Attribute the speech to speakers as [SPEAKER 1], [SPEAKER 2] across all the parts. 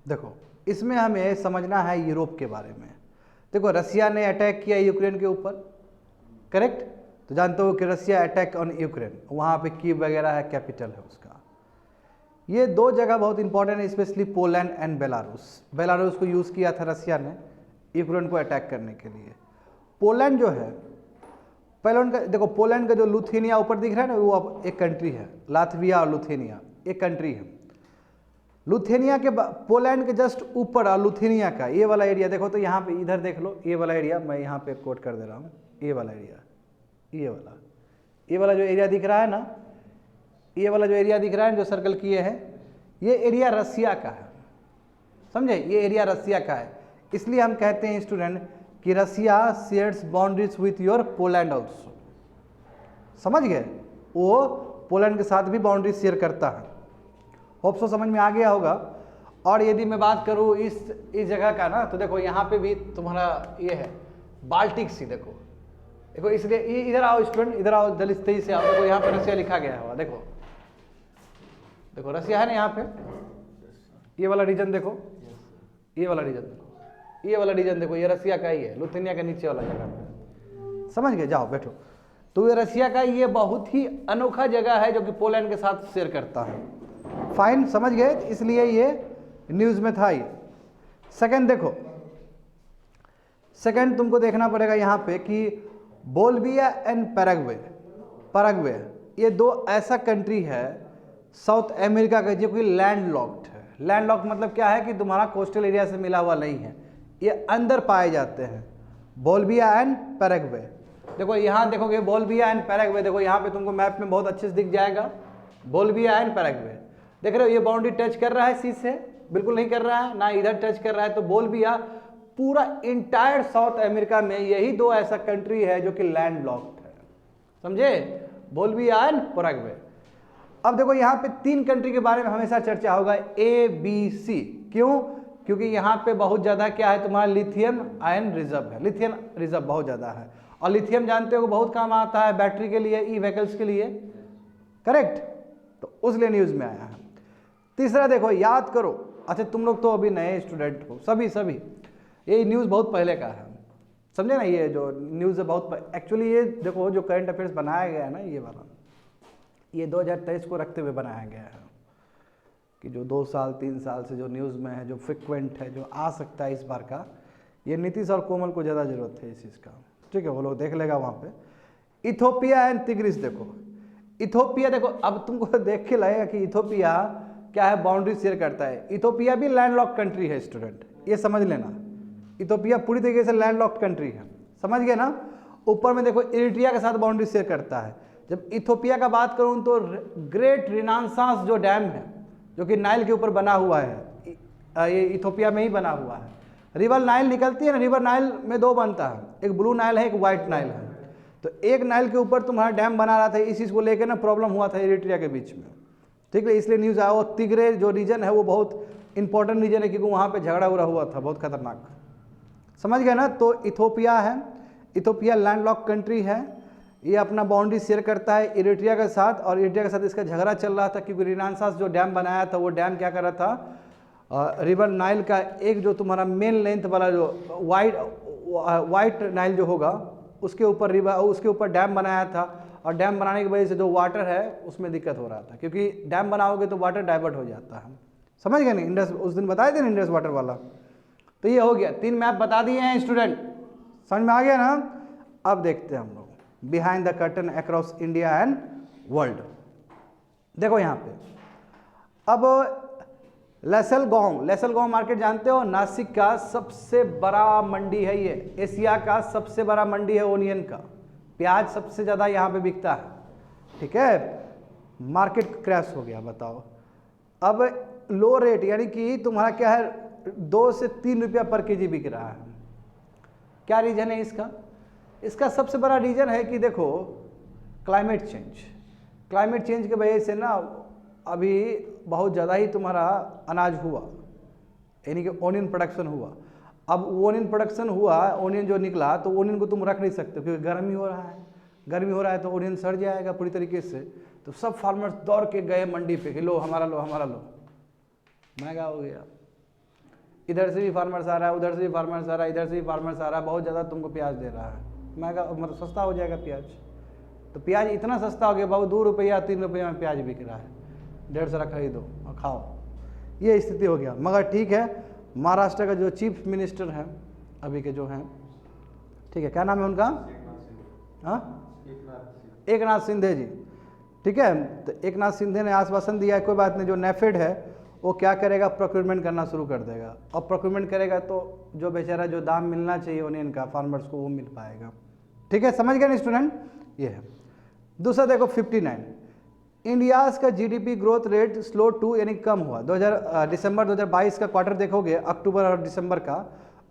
[SPEAKER 1] देखो इसमें हमें समझना है यूरोप के बारे में। देखो रसिया ने अटैक किया यूक्रेन के ऊपर, करेक्ट। तो जानते हो कि रसिया अटैक ऑन यूक्रेन, वहाँ पे कीव वगैरह है, कैपिटल है उसका। ये दो जगह बहुत इंपॉर्टेंट है, specially Poland and Belarus. Belarus को यूज़ किया था रसिया ने यूक्रेन को अटैक करने के लिए। पोलैंड जो है, पोलैंड का देखो, पोलैंड का जो लुथेनिया ऊपर दिख रहा है ना, वो अब एक कंट्री है। लातविया और लुथेनिया एक कंट्री है। लुथेनिया के पोलैंड के जस्ट ऊपर और लुथेनिया का ये वाला एरिया देखो, तो यहाँ पे इधर देख लो, ये वाला एरिया मैं यहाँ पे कोट कर दे रहा हूँ। ये वाला एरिया, ये वाला जो एरिया दिख रहा है ना, ये वाला जो एरिया दिख रहा है जो सर्कल किए हैं, ये एरिया रसिया का है, समझे। ये एरिया रसिया का है, इसलिए हम कहते हैं स्टूडेंट कि Russia shares boundaries with your Poland also, समझ गए। वो पोलैंड के साथ भी बाउंड्री शेयर करता है। होप सो समझ में आ गया होगा। और यदि मैं बात करूँ इस जगह का ना, तो देखो यहाँ पे भी तुम्हारा ये है बाल्टिक सी। देखो देखो, इसलिए इधर आओ स्टूडेंट, इधर आओ, जल्दी तेजी से आओ। देखो यहाँ पे रसिया लिखा गया है, देखो देखो रसिया है ना यहाँ पे। ये वाला रीजन देखो, ये वाला रीजन देखो, ये वाला रीजन देखो, ये रसिया का ही है, लुथेनिया के नीचे वाला जगह पे, समझ गए। जाओ बैठो। तो ये रसिया का ये बहुत ही अनोखा जगह है जो कि पोलैंड के साथ शेयर करता है। फाइन, समझ गए, इसलिए ये न्यूज में था ये। सेकंड देखो, सेकंड तुमको देखना पड़ेगा यहाँ पे कि बोल्विया एंड पैराग्वे, पैराग्वे ये दो ऐसा कंट्री है साउथ अमेरिका का जो कि लैंड लॉक्ड है। लैंड लॉक्ड मतलब क्या है कि तुम्हारा कोस्टल एरिया से मिला हुआ नहीं है, ये अंदर पाए जाते हैं। बोल्विया एंड पैराग्वे, देखो यहाँ देखोगे बोल्विया एंड पैराग्वे, देखो यहाँ पे तुमको मैप में बहुत अच्छे से दिख जाएगा बोल्विया एंड पैराग्वे। देख रहे हो ये बाउंड्री टच कर रहा है सी से, बिल्कुल नहीं कर रहा है ना, इधर टच कर रहा है। तो बोल्विया पूरा इंटायर साउथ अमेरिका में यही दो ऐसा कंट्री है जो कि लैंड लॉक्ड है, समझे, बोल्विया एंड पैराग्वे। अब देखो यहाँ पे तीन कंट्री के बारे में हमेशा चर्चा होगा, ए बी सी। क्यों? क्योंकि यहाँ पे बहुत ज़्यादा क्या है, तुम्हारा लिथियम आयन रिजर्व है, लिथियम रिजर्व बहुत ज़्यादा है। और लिथियम जानते हो बहुत काम आता है बैटरी के लिए, ई व्हीकल्स के लिए, करेक्ट। तो उसलिए न्यूज़ में आया है। तीसरा देखो, याद करो, अच्छा तुम लोग तो अभी नए स्टूडेंट हो, सभी ये न्यूज़ बहुत पहले का है, समझे ना। ये जो न्यूज़ है बहुत एक्चुअली, ये देखो जो करंट अफेयर्स बनाया गया है ना, ये वाला, ये 2023 को रखते हुए बनाया गया है कि जो 2 साल 3 साल से जो न्यूज़ में है, जो फ्रिक्वेंट है, जो आ सकता है इस बार का, ये नीतीश और कोमल को ज़्यादा ज़रूरत है इस चीज़ का, ठीक है, वो लोग देख लेगा वहाँ पे। इथोपिया एंड तिग्रिस, देखो इथोपिया, देखो अब तुमको देख के लगेगा कि इथोपिया क्या है, बाउंड्री शेयर करता है। इथोपिया भी लैंडलॉक्ड कंट्री है स्टूडेंट, ये समझ लेना। इथोपिया पूरी तरीके से लैंडलॉक्ड कंट्री है, समझ गए ना। ऊपर में देखो इरिट्रिया के साथ बाउंड्री शेयर करता है। जब इथोपिया का बात करूं तो ग्रेट रिनासांस जो डैम है, जो कि नाइल के ऊपर बना हुआ है, ये इथोपिया में ही बना हुआ है। रिवर नाइल निकलती है ना, रिवर नाइल में दो बनता है, एक ब्लू नाइल है, एक व्हाइट नाइल है। तो एक नाइल के ऊपर तुम्हारा डैम बना रहा था, इस चीज़ को लेकर ना प्रॉब्लम हुआ था इरिट्रिया के बीच में, ठीक है, इसलिए न्यूज़ आया। वो तिग्रे जो रीजन है वो बहुत इंपॉर्टेंट रीजन है, क्योंकि वहाँ पे झगड़ा उड़ा हुआ था बहुत खतरनाक, समझ गए ना। तो इथोपिया है, इथोपिया लैंडलॉक्ड कंट्री है, ये अपना बाउंड्री शेयर करता है इरिट्रिया के साथ, और इरिट्रिया के साथ इसका झगड़ा चल रहा था क्योंकि रिनासांस जो डैम बनाया था, वो डैम क्या कर रहा था, रिवर नाइल का एक जो तुम्हारा मेन लेंथ वाला जो वाइट नाइल जो होगा उसके ऊपर रिवर, उसके ऊपर डैम बनाया था, और डैम बनाने की वजह से जो वाटर है उसमें दिक्कत हो रहा था, क्योंकि डैम बनाओगे तो वाटर डाइवर्ट हो जाता है, समझ गए नहीं। इंडस उस दिन बताए थे ना, इंडस वाटर वाला। तो ये हो गया, 3 मैप बता दिए हैं स्टूडेंट, समझ में आ गया ना। अब देखते हैं हम लोग behind the curtain across India and world. देखो यहाँ पे अब लैसलगांव मार्केट जानते हो, नासिक का सबसे बड़ा मंडी है ये, एशिया का सबसे बड़ा मंडी है ओनियन का, प्याज सबसे ज़्यादा यहाँ पे बिकता है, ठीक है। मार्केट क्रैश हो गया, बताओ। अब लो रेट यानी कि तुम्हारा क्या है, 2 से 3 रुपया पर केजी बिक रहा है। क्या रीजन है इसका? इसका सबसे बड़ा रीजन है कि देखो क्लाइमेट चेंज की वजह से ना अभी बहुत ज़्यादा ही तुम्हारा अनाज हुआ, यानी कि ओनियन प्रोडक्शन हुआ। अब ओनियन प्रोडक्शन हुआ, ओनियन जो निकला, तो ओनियन को तुम रख नहीं सकते क्योंकि गर्मी हो रहा है तो ओनियन सड़ जाएगा पूरी तरीके से। तो सब फार्मर्स दौड़ के गए मंडी पे कि लो हमारा लो, महंगा हो गया। इधर से भी फार्मर्स आ रहा है, उधर से भी फार्मर्स आ रहा है, इधर से भी फार्मर्स आ रहा है, बहुत ज़्यादा तुमको प्याज दे रहा है, महंगा मतलब सस्ता हो जाएगा प्याज। तो प्याज इतना सस्ता हो गया बाबू, 2 रुपया 3 रुपये में प्याज बिक रहा है, 150 खरीदो और खाओ, ये स्थिति हो गया। मगर ठीक है, महाराष्ट्र का जो चीफ मिनिस्टर हैं अभी के जो हैं, ठीक है, क्या नाम है उनका? हाँ, एकनाथ शिंदे जी, ठीक है। तो एकनाथ शिंदे ने आश्वासन दिया है, कोई बात नहीं, जो नेफेड है वो क्या करेगा, प्रोक्योरमेंट करना शुरू कर देगा, और प्रोक्योरमेंट करेगा तो जो बेचारा जो दाम मिलना चाहिए उन्हें इनका फार्मर्स को वो मिल पाएगा, ठीक है, समझ गए ना स्टूडेंट। ये है। दूसरा देखो 59, इंडियाज़ का GDP growth rate slow to यानी कम हुआ। दिसंबर 2022 का क्वार्टर देखोगे, अक्टूबर और दिसंबर का,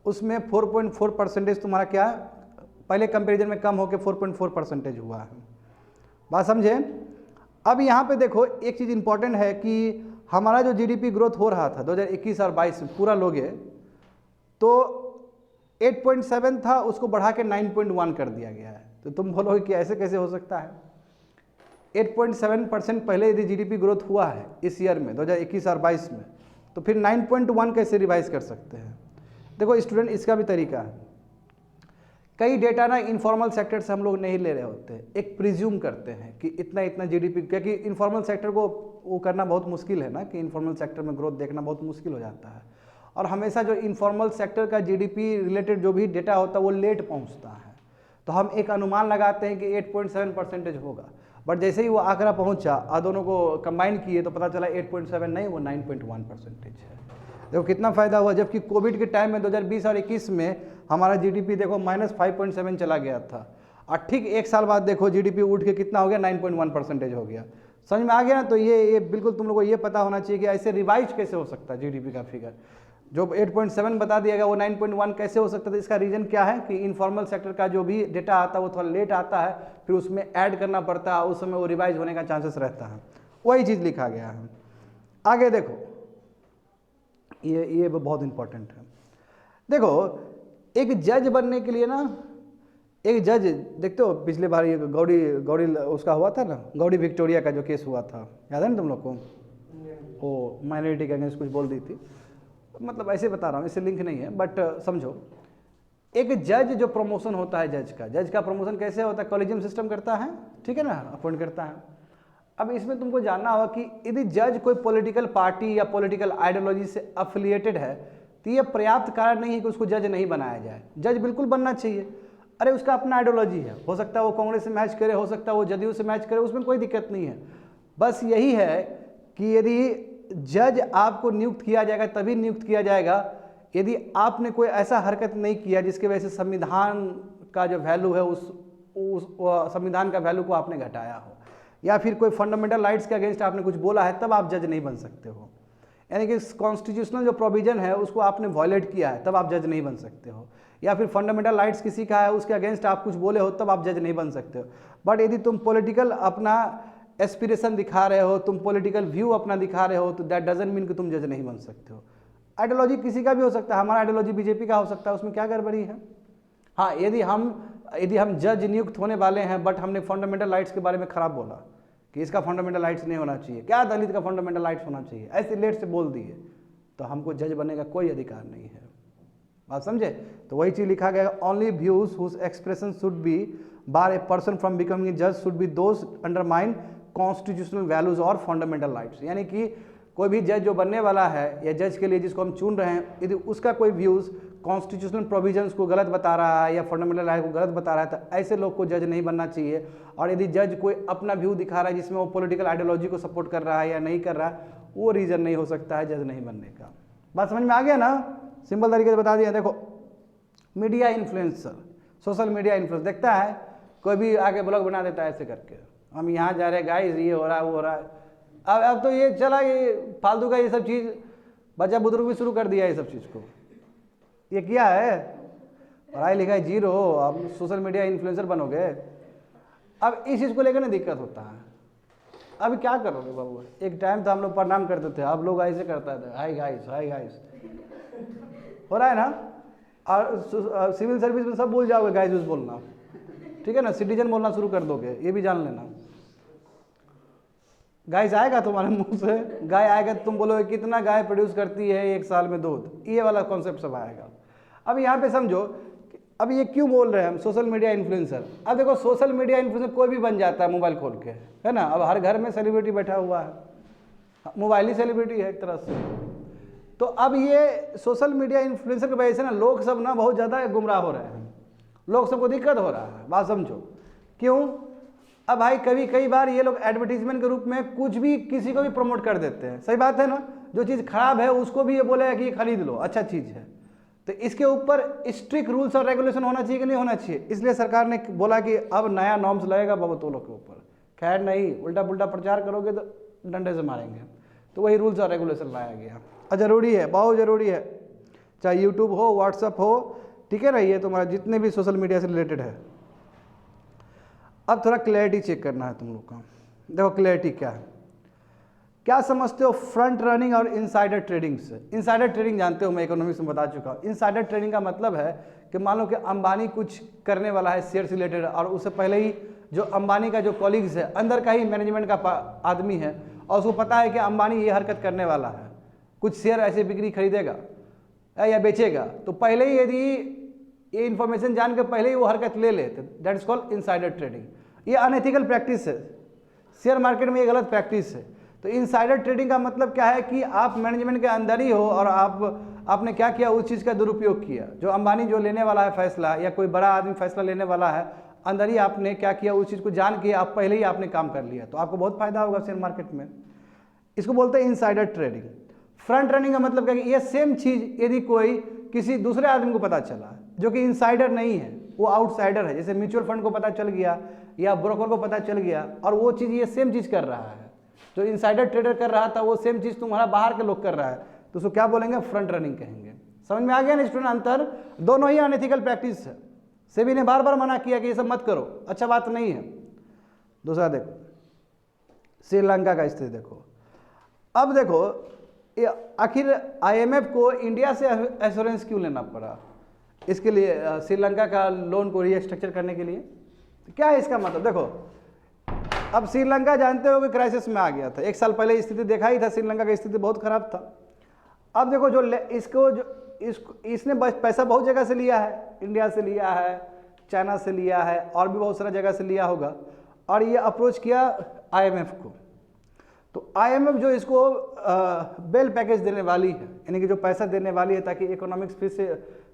[SPEAKER 1] उसमें 4.4% तुम्हारा क्या पहले कंपेरिजन में कम होकर 4.4% हुआ है। बात समझे। अब यहाँ पे देखो एक चीज़ इंपॉर्टेंट है कि हमारा जो जीडीपी ग्रोथ हो रहा था 2021 और 22 पूरा लोगे तो 8.7 था, उसको बढ़ा के 9.1 कर दिया गया है। तो तुम बोलोगे कि ऐसे कैसे हो सकता है? 8.7% पहले यदि जीडीपी ग्रोथ हुआ है इस ईयर में 2021 और 22 में, तो फिर 9.1 कैसे रिवाइज कर सकते हैं? देखो स्टूडेंट, इसका भी तरीका है। कई डेटा ना इनफॉर्मल सेक्टर से हम लोग नहीं ले रहे होते, एक प्रिज्यूम करते हैं कि इतना इतना जीडीपी, क्योंकि इनफॉर्मल सेक्टर को वो करना बहुत मुश्किल है ना, कि इनफॉर्मल सेक्टर में ग्रोथ देखना बहुत मुश्किल हो जाता है, और हमेशा जो इनफॉर्मल सेक्टर का जीडीपी रिलेटेड जो भी डेटा होता है वो लेट पहुंचता है। तो हम एक अनुमान लगाते हैं कि 8.7% होगा, बट जैसे ही वो आंकड़ा पहुंचा और दोनों को कंबाइन किए तो पता चला 8.7 नहीं, वो 9.1% है। देखो कितना फ़ायदा हुआ, जबकि कोविड के टाइम में 2020 और 21 में हमारा जीडीपी देखो -5.7 चला गया था, और ठीक एक साल बाद देखो जीडीपी उठ के कितना हो गया, 9.1% हो गया। समझ में आ गया ना? तो ये बिल्कुल तुम लोग को ये पता होना चाहिए कि ऐसे रिवाइज कैसे हो सकता है जीडीपी का फिगर। जो 8.7 बता दिया गया वो 9.1 कैसे हो सकता है? तो इसका रीज़न क्या है कि इनफॉर्मल सेक्टर का जो भी डेटा आता है वो थोड़ा लेट आता है, फिर उसमें ऐड करना पड़ता है, उस समय वो रिवाइज होने का चांसेस रहता है। वही चीज़ लिखा गया है। आगे देखो, ये बहुत इंपॉर्टेंट है। देखो एक जज बनने के लिए ना, एक जज देखते हो पिछले बार ये गौड़ी उसका हुआ था ना, गौड़ी विक्टोरिया का जो केस हुआ था, याद है ना तुम लोग को? वो माइनॉरिटी के अगेंस्ट कुछ बोल दी थी, मतलब ऐसे बता रहा हूँ, इससे लिंक नहीं है, बट समझो। एक जज जो प्रमोशन होता है, जज का प्रमोशन कैसे होता है? कॉलेजियम सिस्टम करता है, ठीक है ना, अपॉइंट करता है। अब इसमें तुमको जानना होगा कि यदि जज कोई पॉलिटिकल पार्टी या पॉलिटिकल आइडियोलॉजी से अफिलिएटेड है तो ये पर्याप्त कारण नहीं है कि उसको जज नहीं बनाया जाए। जज बिल्कुल बनना चाहिए। अरे उसका अपना आइडियोलॉजी है, हो सकता है वो कांग्रेस से मैच करे, हो सकता है वो जदयू से मैच करे, उसमें कोई दिक्कत नहीं है। बस यही है कि यदि जज आपको नियुक्त किया जाएगा तभी नियुक्त किया जाएगा यदि आपने कोई ऐसा हरकत नहीं किया जिसकी वजह से संविधान का जो वैल्यू है उस संविधान का वैल्यू को आपने घटाया हो, या फिर कोई फंडामेंटल राइट्स के अगेंस्ट आपने कुछ बोला है, तब आप जज नहीं बन सकते हो। यानी कि कॉन्स्टिट्यूशनल जो प्रोविजन है उसको आपने वॉयलेट किया है, तब आप जज नहीं बन सकते हो। या फिर फंडामेंटल राइट्स किसी का है, उसके अगेंस्ट आप कुछ बोले हो, तब आप जज नहीं बन सकते हो। बट यदि तुम पॉलिटिकल अपना एस्पिरेशन दिखा रहे हो, तुम पॉलिटिकल व्यू अपना दिखा रहे हो, तो दैट डजंट मीन कि तुम जज नहीं बन सकते हो। आइडियोलॉजी किसी का भी हो सकता है, हमारा आइडियोलॉजी बीजेपी का हो सकता है, उसमें क्या गड़बड़ी है? हाँ, यदि हम जज नियुक्त होने वाले हैं बट हमने फंडामेंटल राइट्स के बारे में खराब बोला कि इसका फंडामेंटल राइट्स नहीं होना चाहिए, क्या दलित का फंडामेंटल राइट्स होना चाहिए, ऐसे लेट से बोल दिए, तो हमको जज बनने का कोई अधिकार नहीं है। बात समझे? तो वही चीज़ लिखा गया, only views whose expression should be bar a person from becoming a जज should be those undermine constitutional values और फंडामेंटल राइट्स। यानी कि कोई भी जज जो बनने वाला है या जज के लिए जिसको हम चुन रहे हैं, यदि उसका कोई व्यूज़ कॉन्स्टिट्यूशनल प्रोविजंस को गलत बता रहा है या फंडामेंटल राइट को गलत बता रहा है, तो ऐसे लोग को जज नहीं बनना चाहिए। और यदि जज कोई अपना व्यू दिखा रहा है जिसमें वो पॉलिटिकल आइडियोलॉजी को सपोर्ट कर रहा है या नहीं कर रहा है, वो रीज़न नहीं हो सकता है जज नहीं बनने का। बात समझ में आ गया ना? सिंपल तरीके से बता दिया। देखो media influencer, social media influence देखता है, कोई भी आके ब्लॉग बना देता है ऐसे करके, हम यहाँ जा रहे हैं गाइस, ये हो रहा है वो हो रहा है। अब तो ये चला, ये फालतू का ये सब चीज़ बच्चा बुजुर्ग भी शुरू कर दिया ये सब चीज़ को। ये किया है, पढ़ाई लिखाई जीरो, अब सोशल मीडिया इन्फ्लुएंसर बनोगे। अब इस चीज़ को लेकर ना दिक्कत होता है। अभी क्या करोगे बाबू? एक टाइम था हम लोग प्रणाम करते थे, अब लोग ऐसे करता थे, हाय गाइस हाय गाइस, हो रहा है ना? और सिविल सर्विस में सब भूल जाओगे गाइस बोलना, ठीक है ना? सिटीजन बोलना शुरू कर दोगे, ये भी जान लेना। गाय से आएगा तुम्हारे मुंह से, गाय आएगा तो तुम बोलोगे कितना गाय प्रोड्यूस करती है एक साल में दूध, ये वाला कॉन्सेप्ट सब आएगा। अब यहाँ पे समझो, अब ये क्यों बोल रहे हैं हम सोशल मीडिया इन्फ्लुएंसर। अब देखो सोशल मीडिया इन्फ्लुएंसर कोई भी बन जाता है मोबाइल खोल के, है ना। अब हर घर में सेलिब्रिटी बैठा हुआ है, मोबाइल ही सेलिब्रिटी है एक तरह से। तो अब ये सोशल मीडिया इन्फ्लुएंसर की वजह से ना लोग सब ना बहुत ज़्यादा गुमराह हो रहे हैं, लोग सबको दिक्कत हो रहा है। बात समझो क्यों। अब भाई कई बार ये लोग एडवर्टीजमेंट के रूप में कुछ भी किसी को भी प्रमोट कर देते हैं, सही बात है ना। जो चीज़ खराब है उसको भी ये बोलेगा कि ये खरीद लो, अच्छा चीज़ है। तो इसके ऊपर स्ट्रिक्ट रूल्स और रेगुलेशन होना चाहिए कि नहीं होना चाहिए। इसलिए सरकार ने बोला कि अब नया नॉर्म्स लगेगा बबतौलों के ऊपर। खैर नहीं, उल्टा पुल्टा प्रचार करोगे तो डंडे से मारेंगे। तो वही रूल्स और रेगुलेशन लाया गया और ज़रूरी है, बहुत ज़रूरी है। चाहे यूट्यूब हो, व्हाट्सअप हो, ठीक है ना, ये तुम्हारा जितने भी सोशल मीडिया से रिलेटेड है। अब थोड़ा क्लैरिटी चेक करना है तुम लोग का। देखो क्लैरिटी क्या है, क्या समझते हो फ्रंट रनिंग और इनसाइडर ट्रेडिंग से। इनसाइडर ट्रेडिंग जानते हो, मैं इकोनॉमिक्स में बता चुका हूँ। इनसाइडर ट्रेडिंग का मतलब है कि मान लो कि अंबानी कुछ करने वाला है शेयर से रिलेटेड, और उससे पहले ही जो अंबानी का जो कॉलीग्स है, अंदर का ही मैनेजमेंट का आदमी है, और उसको पता है कि अंबानी ये हरकत करने वाला है, कुछ शेयर ऐसे बिक्री खरीदेगा या बेचेगा, तो पहले ही यदि ये इन्फॉर्मेशन जान के पहले ही वो हरकत ले लेते, that is called insider trading. ये अनएथिकल प्रैक्टिस है, शेयर मार्केट में ये गलत प्रैक्टिस है। तो इनसाइडर ट्रेडिंग का मतलब क्या है कि आप मैनेजमेंट के अंदर ही हो और आपने क्या किया, उस चीज़ का दुरुपयोग किया। जो अंबानी जो लेने वाला है फैसला, या कोई बड़ा आदमी फैसला लेने वाला है, अंदर ही आपने क्या किया, उस चीज़ को जान के आप पहले ही आपने काम कर लिया, तो आपको बहुत फायदा होगा शेयर मार्केट में। इसको बोलते हैं इनसाइडर ट्रेडिंग। फ्रंट रनिंग का मतलब क्या है कि ये सेम चीज़ यदि कोई किसी दूसरे आदमी को पता चला जो कि इनसाइडर नहीं है, वो आउटसाइडर है, जैसे म्यूचुअल फंड को पता चल गया या ब्रोकर को पता चल गया, और वो चीज़ ये सेम चीज़ कर रहा है, जो इनसाइडर ट्रेडर कर रहा था वो सेम चीज़ तुम्हारा बाहर के लोग कर रहा है, तो उसको क्या बोलेंगे, फ्रंट रनिंग कहेंगे। समझ में आ गया ना स्टूडेंट अंतर। दोनों ही अनएथिकल प्रैक्टिस है। सेबी ने बार बार मना किया कि ये सब मत करो, अच्छा बात नहीं है। दूसरा देखो श्रीलंका का स्थिति देखो। अब देखो आखिर IMF को इंडिया से एश्योरेंस क्यों लेना पड़ा, इसके लिए श्रीलंका का लोन को रीस्ट्रक्चर करने के लिए। तो क्या है इसका मतलब, देखो अब श्रीलंका जानते हो कि क्राइसिस में आ गया था। एक साल पहले स्थिति देखा ही था, श्रीलंका की स्थिति बहुत खराब था। अब देखो इसने पैसा बहुत जगह से लिया है, इंडिया से लिया है, चाइना से लिया है, और भी बहुत सारा जगह से लिया होगा, और ये अप्रोच किया IMF को। तो IMF जो इसको बेल पैकेज देने वाली है, यानी कि जो पैसा देने वाली है ताकि इकोनॉमिक्स फिर से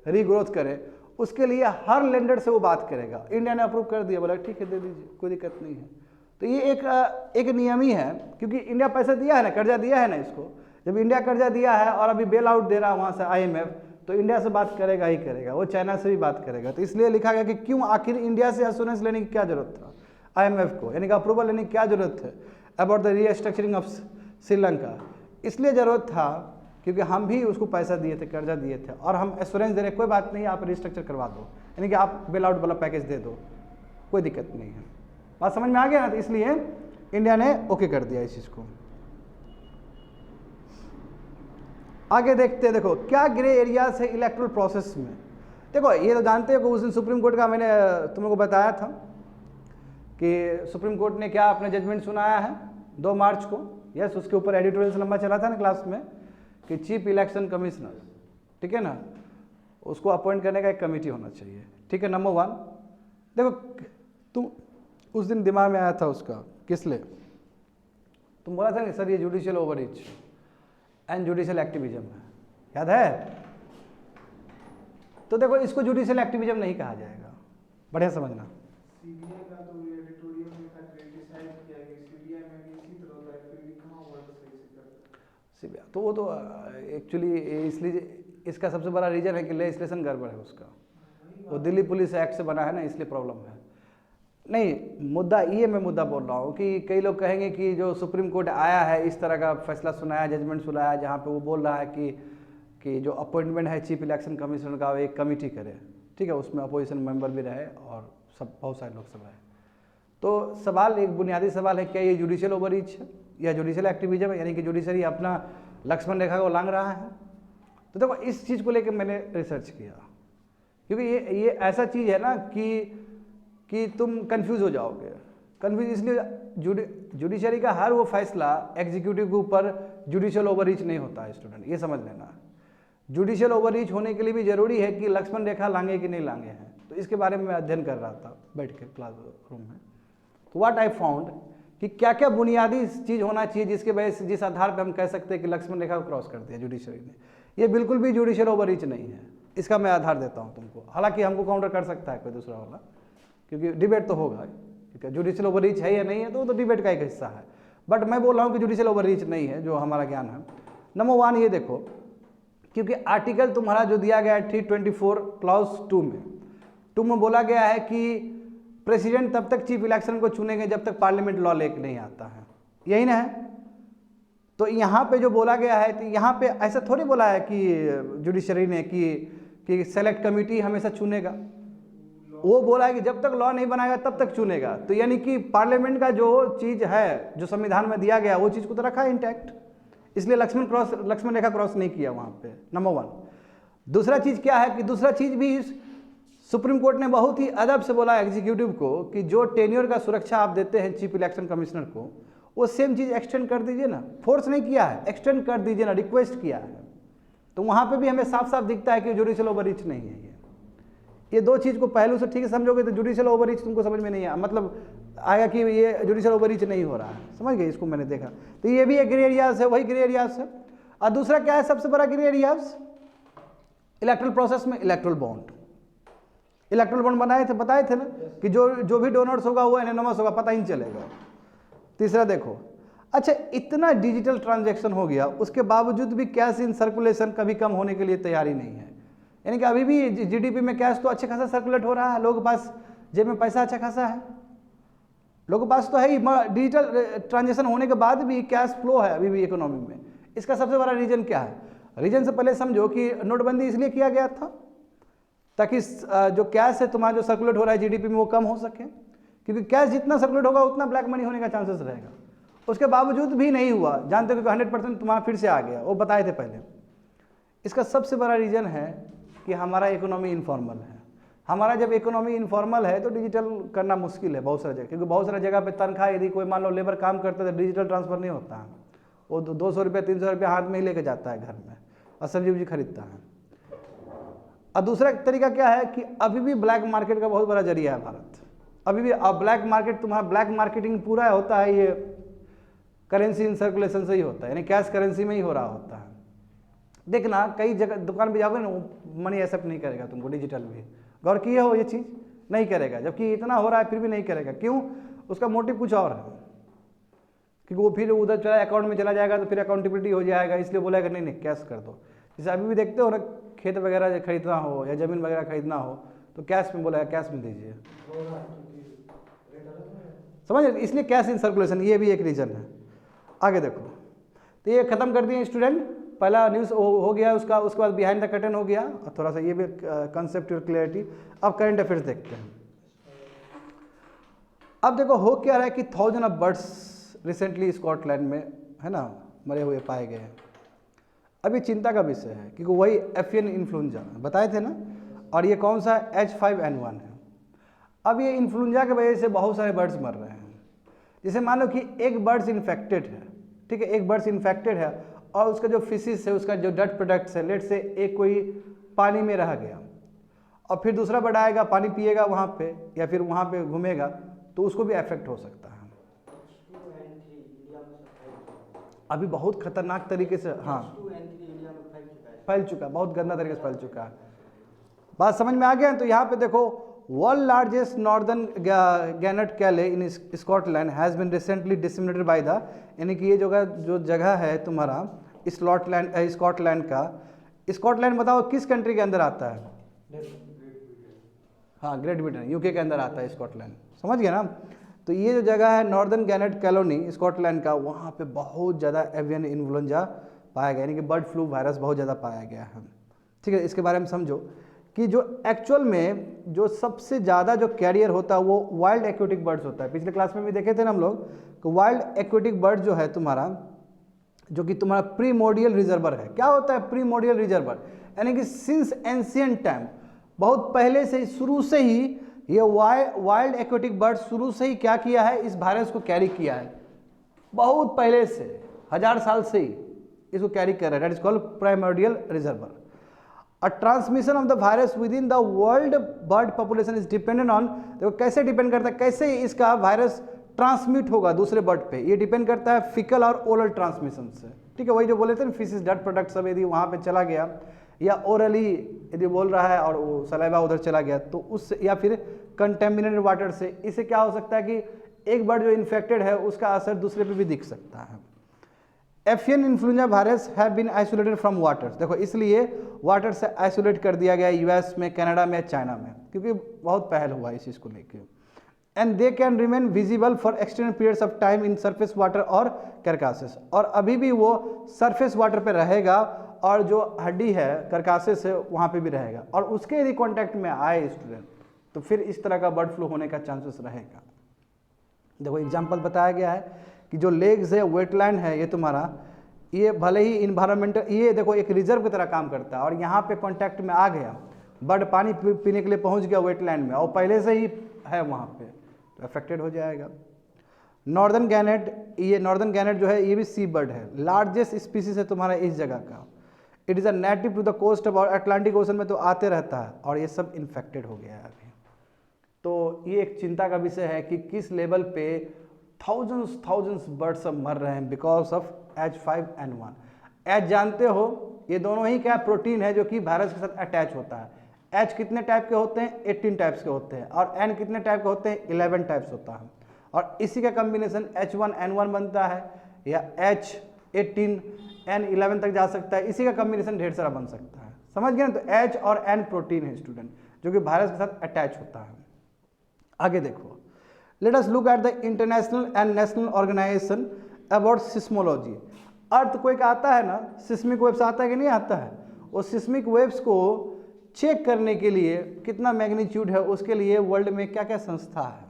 [SPEAKER 1] रीग्रोथ करे, उसके लिए हर लेंडर से वो बात करेगा। इंडिया ने अप्रूव कर दिया, बोला ठीक है दे दीजिए, कोई दिक्कत नहीं है। तो ये एक नियम ही है, क्योंकि इंडिया पैसा दिया है ना, कर्जा दिया है ना इसको। जब इंडिया कर्जा दिया है और अभी बेल आउट दे रहा है वहाँ से IMF, तो इंडिया से बात करेगा ही करेगा, वो चाइना से भी बात करेगा। तो इसलिए लिखा गया कि क्यों आखिर इंडिया से एश्योरेंस लेने की क्या जरूरत था IMF को, यानी कि अप्रूवल लेने की क्या जरूरत है about the restructuring of Sri Lanka. इसलिए ज़रूरत था क्योंकि हम भी उसको पैसा दिए थे, कर्जा दिए थे, और हम एश्योरेंस दे रहे, कोई बात नहीं आप रीस्ट्रक्चर करवा दो, यानी कि आप बेल आउट वाला पैकेज दे दो, कोई दिक्कत नहीं है। बात समझ में आ गया ना। तो इसलिए इंडिया ने ओके कर दिया इस चीज़ को। आगे देखते हैं, देखो क्या ग्रे एरियाज है इलेक्टोरल प्रोसेस में। देखो ये तो जानते हो कि उस दिन सुप्रीम कोर्ट का मैंने तुम लोगों को बताया था कि सुप्रीम कोर्ट ने क्या अपने जजमेंट सुनाया है 2 मार्च को। यस, उसके ऊपर एडिटोरियल लंबा चला था ना क्लास में कि चीफ इलेक्शन कमिश्नर, ठीक है ना, उसको अपॉइंट करने का एक कमेटी होना चाहिए, ठीक है। नंबर 1 देखो, तुम उस दिन दिमाग में आया था उसका किस लिए, तुम बोला था ना सर ये judicial overreach and judicial activism है, याद है। तो देखो इसको जुडिशियल एक्टिविज्म नहीं कहा जाएगा, बढ़िया समझना।
[SPEAKER 2] सीबीआई का तो एडिटोरियल में था क्रिटिसाइज किया कि सीबीआई में भी इसी तरह होता है, फिर भी कहाँ वर्ड सही से करता है
[SPEAKER 1] सीबीआई। तो वो तो एक्चुअली इसलिए इसका सबसे बड़ा रीजन है कि लेजिस्लेशन गड़बड़ है उसका, वो दिल्ली पुलिस एक्ट से बना है ना, इसलिए प्रॉब्लम है। नहीं मुद्दा ये मैं मुद्दा बोल रहा हूँ कि कई लोग कहेंगे कि जो सुप्रीम कोर्ट आया है इस तरह का फैसला सुनाया, जजमेंट सुनाया, जहाँ पे वो बोल रहा है कि जो अपॉइंटमेंट है चीफ इलेक्शन कमिश्नर का, वो एक कमेटी करे, ठीक है, उसमें अपोजिशन मेंबर भी रहे और सब बहुत सारे लोग सब रहे। तो सवाल, एक बुनियादी सवाल है, क्या ये जुडिशियल ओवररीच है या जुडिशियल एक्टिविज्म है, यानी कि जुडिशरी अपना लक्ष्मण रेखा को लांघ रहा है। तो देखो इस चीज़ को लेकर मैंने रिसर्च किया, क्योंकि ये ऐसा चीज़ है ना कि तुम कंफ्यूज हो जाओगे। कंफ्यूज इसलिए जुडिशरी का हर वो फैसला एग्जीक्यूटिव के ऊपर जुडिशियल ओवररीच नहीं होता है स्टूडेंट, ये समझ लेना। जुडिशियल ओवररीच होने के लिए भी जरूरी है कि लक्ष्मण रेखा लांगे कि नहीं लांगे हैं, तो इसके बारे में मैं अध्ययन कर रहा था बैठ के क्लास रूम में। तो व्हाट आई फाउंड कि क्या क्या बुनियादी चीज़ होना चाहिए जिसके वजह से, जिस आधार पर हम कह सकते हैं कि लक्ष्मण रेखा को क्रॉस कर दिया जुडिशरी ने। ये बिल्कुल भी जुडिशियल ओवररीच नहीं है, इसका मैं आधार देता हूँ तुमको। हालांकि हमको काउंटर कर सकता है कोई दूसरा वाला, क्योंकि डिबेट तो होगा, ठीक है, जुडिशियल ओवररीच है या नहीं है तो वो तो डिबेट का एक हिस्सा है। बट मैं बोल रहा हूँ कि जुडिशियल ओवररीच नहीं है, जो हमारा ज्ञान है। नंबर 1 ये देखो, क्योंकि आर्टिकल तुम्हारा जो दिया गया है 324 क्लॉज 2 में बोला गया है कि प्रेसिडेंट तब तक चीफ इलेक्शन को चुनेंगे जब तक पार्लियामेंट लॉ लेके नहीं आता है, यही ना है। तो यहाँ पे जो बोला गया है, तो यहाँ पे ऐसा थोड़ी बोला है कि जुडिशरी ने कि सेलेक्ट कमेटी हमेशा चुनेगा, वो बोला है कि जब तक लॉ नहीं बनाएगा तब तक चुनेगा। तो यानी कि पार्लियामेंट का जो चीज़ है, जो संविधान में दिया गया, वो चीज़ को तो रखा है इंटैक्ट, इसलिए लक्ष्मण रेखा क्रॉस नहीं किया वहाँ पे। नंबर 1। दूसरा चीज़ क्या है कि दूसरा चीज़ भी सुप्रीम कोर्ट ने बहुत ही अदब से बोला एग्जीक्यूटिव को कि जो टेन्योर का सुरक्षा आप देते हैं चीफ इलेक्शन कमिश्नर को, वो सेम चीज़ एक्सटेंड कर दीजिए ना। फोर्स नहीं किया है, एक्सटेंड कर दीजिए ना, रिक्वेस्ट किया है। तो वहाँ पे भी हमें साफ साफ दिखता है कि जुडिशियल ओवररीच नहीं है। ये दो चीज़ को पहलू से ठीक से समझोगे तो जुडिशियल ओवररीच तुमको समझ में नहीं आया, मतलब आएगा कि ये जुडिशियल ओवररीच नहीं हो रहा है, समझ गए। इसको मैंने देखा, तो ये भी एक ग्रे एरियाज है, वही ग्रे एरियाज है। और दूसरा क्या है सबसे बड़ा ग्रे एरियाज, इलेक्ट्रल प्रोसेस में इलेक्ट्रल बॉन्ड बताए थे ना कि जो भी डोनर्स होगा वो एनोनिमस होगा, पता ही नहीं चलेगा। तीसरा देखो, अच्छा इतना डिजिटल ट्रांजैक्शन हो गया, उसके बावजूद भी कैश इन सर्कुलेशन कभी कम होने के लिए तैयारी नहीं है। यानी कि अभी भी जीडीपी में कैश तो अच्छे खासा सर्कुलेट हो रहा है, लोगों के पास जेब में पैसा अच्छा खासा है, लोगों के पास तो है ही। डिजिटल ट्रांजैक्शन होने के बाद भी कैश फ्लो है अभी भी इकोनॉमी में। इसका सबसे बड़ा रीजन क्या है? रीजन से पहले समझो कि नोटबंदी इसलिए किया गया था ताकि जो कैश है तुम्हारा जो सर्कुलेट हो रहा है जीडीपी में वो कम हो सके, क्योंकि कैश जितना सर्कुलेट होगा उतना ब्लैक मनी होने का चांसेस रहेगा। उसके बावजूद भी नहीं हुआ, जानते हो कि 100% तुम्हारा फिर से आ गया, वो बताए थे पहले। इसका सबसे बड़ा रीजन है कि हमारा इकोनॉमी इनफॉर्मल है। हमारा जब इकोनॉमी इनफॉर्मल है तो डिजिटल करना मुश्किल है बहुत सारी जगह, क्योंकि बहुत सारी जगह पे तनख्वाह यदि कोई मान लो लेबर काम करता है तो डिजिटल ट्रांसफर नहीं होता है, वो 200 रुपये 300 रुपये हाथ में ही लेके जाता है घर में और सब्जी उब्जी खरीदता है। और दूसरा तरीका क्या है कि अभी भी ब्लैक मार्केट का बहुत बड़ा जरिया है भारत, अभी भी। अब ब्लैक मार्केट तुम्हारा ब्लैक मार्केटिंग पूरा होता है ये करेंसी इन सर्कुलेशन से ही होता है, यानी कैश करेंसी में ही हो रहा होता है। देखना कई जगह दुकान पे जाओगे ना, वो मनी एक्सेप्ट नहीं करेगा तुमको, डिजिटल भी। गौर किए हो ये चीज़? नहीं करेगा, जबकि इतना हो रहा है फिर भी नहीं करेगा। क्यों? उसका मोटिव कुछ और है, क्योंकि वो फिर उधर चला अकाउंट में चला जाएगा तो फिर अकाउंटेबिलिटी हो जाएगा, इसलिए बोलेगा नहीं नहीं कैश कर दो। जैसे अभी भी देखते हो ना, खेत वगैरह खरीदना हो या ज़मीन वगैरह खरीदना हो तो कैश में बोलेगा कैश में दीजिए, समझ। इसलिए कैश इन सर्कुलेशन, ये भी एक रीज़न है। आगे देखो, तो ये खत्म कर दिए स्टूडेंट, पहला न्यूज़ हो गया, उसके बाद बिहाइंड द कर्टन हो गया, और थोड़ा सा ये भी कंसेप्ट और क्लियरिटी। अब करंट अफेयर्स देखते हैं। अब देखो हो क्या रहा है कि 1000 ऑफ बर्ड्स रिसेंटली स्कॉटलैंड में है ना मरे हुए पाए गए हैं। अभी चिंता का विषय है क्योंकि वही एवियन इन्फ्लुएंजा बताए थे ना, और ये कौन सा H5N1 है। अब ये इन्फ्लुएंजा की वजह से बहुत सारे बर्ड्स मर रहे हैं। जैसे मान लो कि एक बर्ड्स इन्फेक्टेड है, ठीक है, एक बर्ड्स इन्फेक्टेड है और उसका जो फिशिस है, उसका जो डट प्रोडक्ट्स है, लेट से एक कोई पानी में रह गया और फिर दूसरा बर्ड आएगा पानी पिएगा वहाँ पे या फिर वहाँ पे घूमेगा तो उसको भी अफेक्ट हो सकता है। अभी बहुत खतरनाक तरीके से हाँ फैल चुका, बहुत गंदा तरीके से फैल चुका है। बात समझ में आ गया? तो यहाँ पे देखो, world largest northern gannet colony in Scotland has been recently disseminated by the, यानी कि ये जो जगह है तुम्हारा स्कॉटलैंड का, स्कॉटलैंड बताओ किस कंट्री के अंदर आता है? हाँ, ग्रेट ब्रिटेन, यूके के अंदर आता है स्कॉटलैंड, समझ गए ना। तो ये जो जगह है नॉर्दर्न गैनेट कॉलोनी स्कॉटलैंड का, वहाँ पे बहुत ज़्यादा एवियन इन्फ्लुएंजा पाया गया, यानी कि बर्ड फ्लू वायरस बहुत ज़्यादा पाया गया है, ठीक है। इसके बारे में समझो कि जो एक्चुअल में जो सबसे ज़्यादा जो कैरियर होता है वो वाइल्ड एक्वेटिक बर्ड्स होता है। पिछले क्लास में भी देखे थे ना हम लोग कि वाइल्ड एक्वेटिक बर्ड जो है तुम्हारा, जो कि तुम्हारा प्रीमोर्डियल रिजर्वर है। क्या होता है प्रीमोर्डियल रिजर्वर? यानी कि सिंस एंशिएंट टाइम, बहुत पहले से शुरू से ही ये वाइल्ड एक्वेटिक बर्ड शुरू से ही क्या किया है, इस वायरस को कैरी किया है, बहुत पहले से 1000 साल से ही इसको कैरी कर रहा है। That is called primordial reservoir. A transmission of the virus with in the world bird population is dependent on, देखो कैसे डिपेंड करता है, कैसे इसका वायरस ट्रांसमिट होगा दूसरे बर्ड पे, ये डिपेंड करता है फिकल और ओरल ट्रांसमिशन से। ठीक है, वही जो बोले थे ना फिशेस डट प्रोडक्ट सब यदि वहाँ पे चला गया या ओरली यदि बोल रहा है और वो सलाइवा उधर चला गया तो उससे, या फिर कंटेमिनेटेड वाटर से, इससे क्या हो सकता है कि एक बर्ड जो इन्फेक्टेड है उसका असर दूसरे पे भी दिख सकता है। Avian influenza virus have been isolated from water, देखो इसलिए वाटर से आइसोलेट कर दिया गया यूएस में, कनाडा में, चाइना में, क्योंकि बहुत पहल हुआ इस चीज़ को लेकर। And they can remain visible for extended periods of time in surface water और कैरकासेस, और अभी भी वो सरफेस वाटर पे रहेगा और जो हड्डी है कैरकासेस है वहाँ पे भी रहेगा, और उसके यदि कांटेक्ट में आए स्टूडेंट तो फिर इस तरह का बर्ड फ्लू होने का चांसेस रहेगा। देखो एग्जाम्पल बताया गया है कि जो लेग्स है, वेटलैंड है, ये तुम्हारा ये भले ही इन्वायरमेंटल, ये देखो एक रिजर्व की तरह काम करता है, और यहाँ पे कांटेक्ट में आ गया बर्ड, पानी पीने के लिए पहुँच गया वेटलैंड में और पहले से ही है वहाँ पे, तो अफेक्टेड हो जाएगा। नॉर्दर्न गैनेट, ये नॉर्दर्न गैनेट जो है ये भी सी बर्ड है, लार्जेस्ट स्पीसीज है तुम्हारा इस जगह का। It is a native to the coast of Atlantic Ocean में तो आते रहता है, और ये सब इन्फेक्टेड हो गया है अभी। तो ये एक चिंता का विषय है कि किस लेवल पे थाउजेंड्स बर्ड्स सब मर रहे हैं बिकॉज ऑफ H5N1। H जानते हो ये दोनों ही क्या प्रोटीन है जो कि वायरस के साथ अटैच होता है। H कितने टाइप के होते हैं, 18 टाइप्स के होते हैं, और N कितने टाइप के होते हैं, 11 टाइप्स होता है, और इसी का कम्बिनेशन H1N1 बनता है, या H18 N11 तक जा सकता है, इसी का कम्बिनेशन ढेर सारा बन सकता है, समझ गए ना। तो H और N प्रोटीन है स्टूडेंट जो कि वायरस के साथ अटैच होता है। आगे देखो, let us look at the international and national organisation about seismology. Earthquake आता है ना, सिस्मिक वेव्स आता है कि नहीं आता है, वो सिस्मिक वेव्स को चेक करने के लिए कितना मैग्नीट्यूड है उसके लिए वर्ल्ड में क्या क्या संस्था है।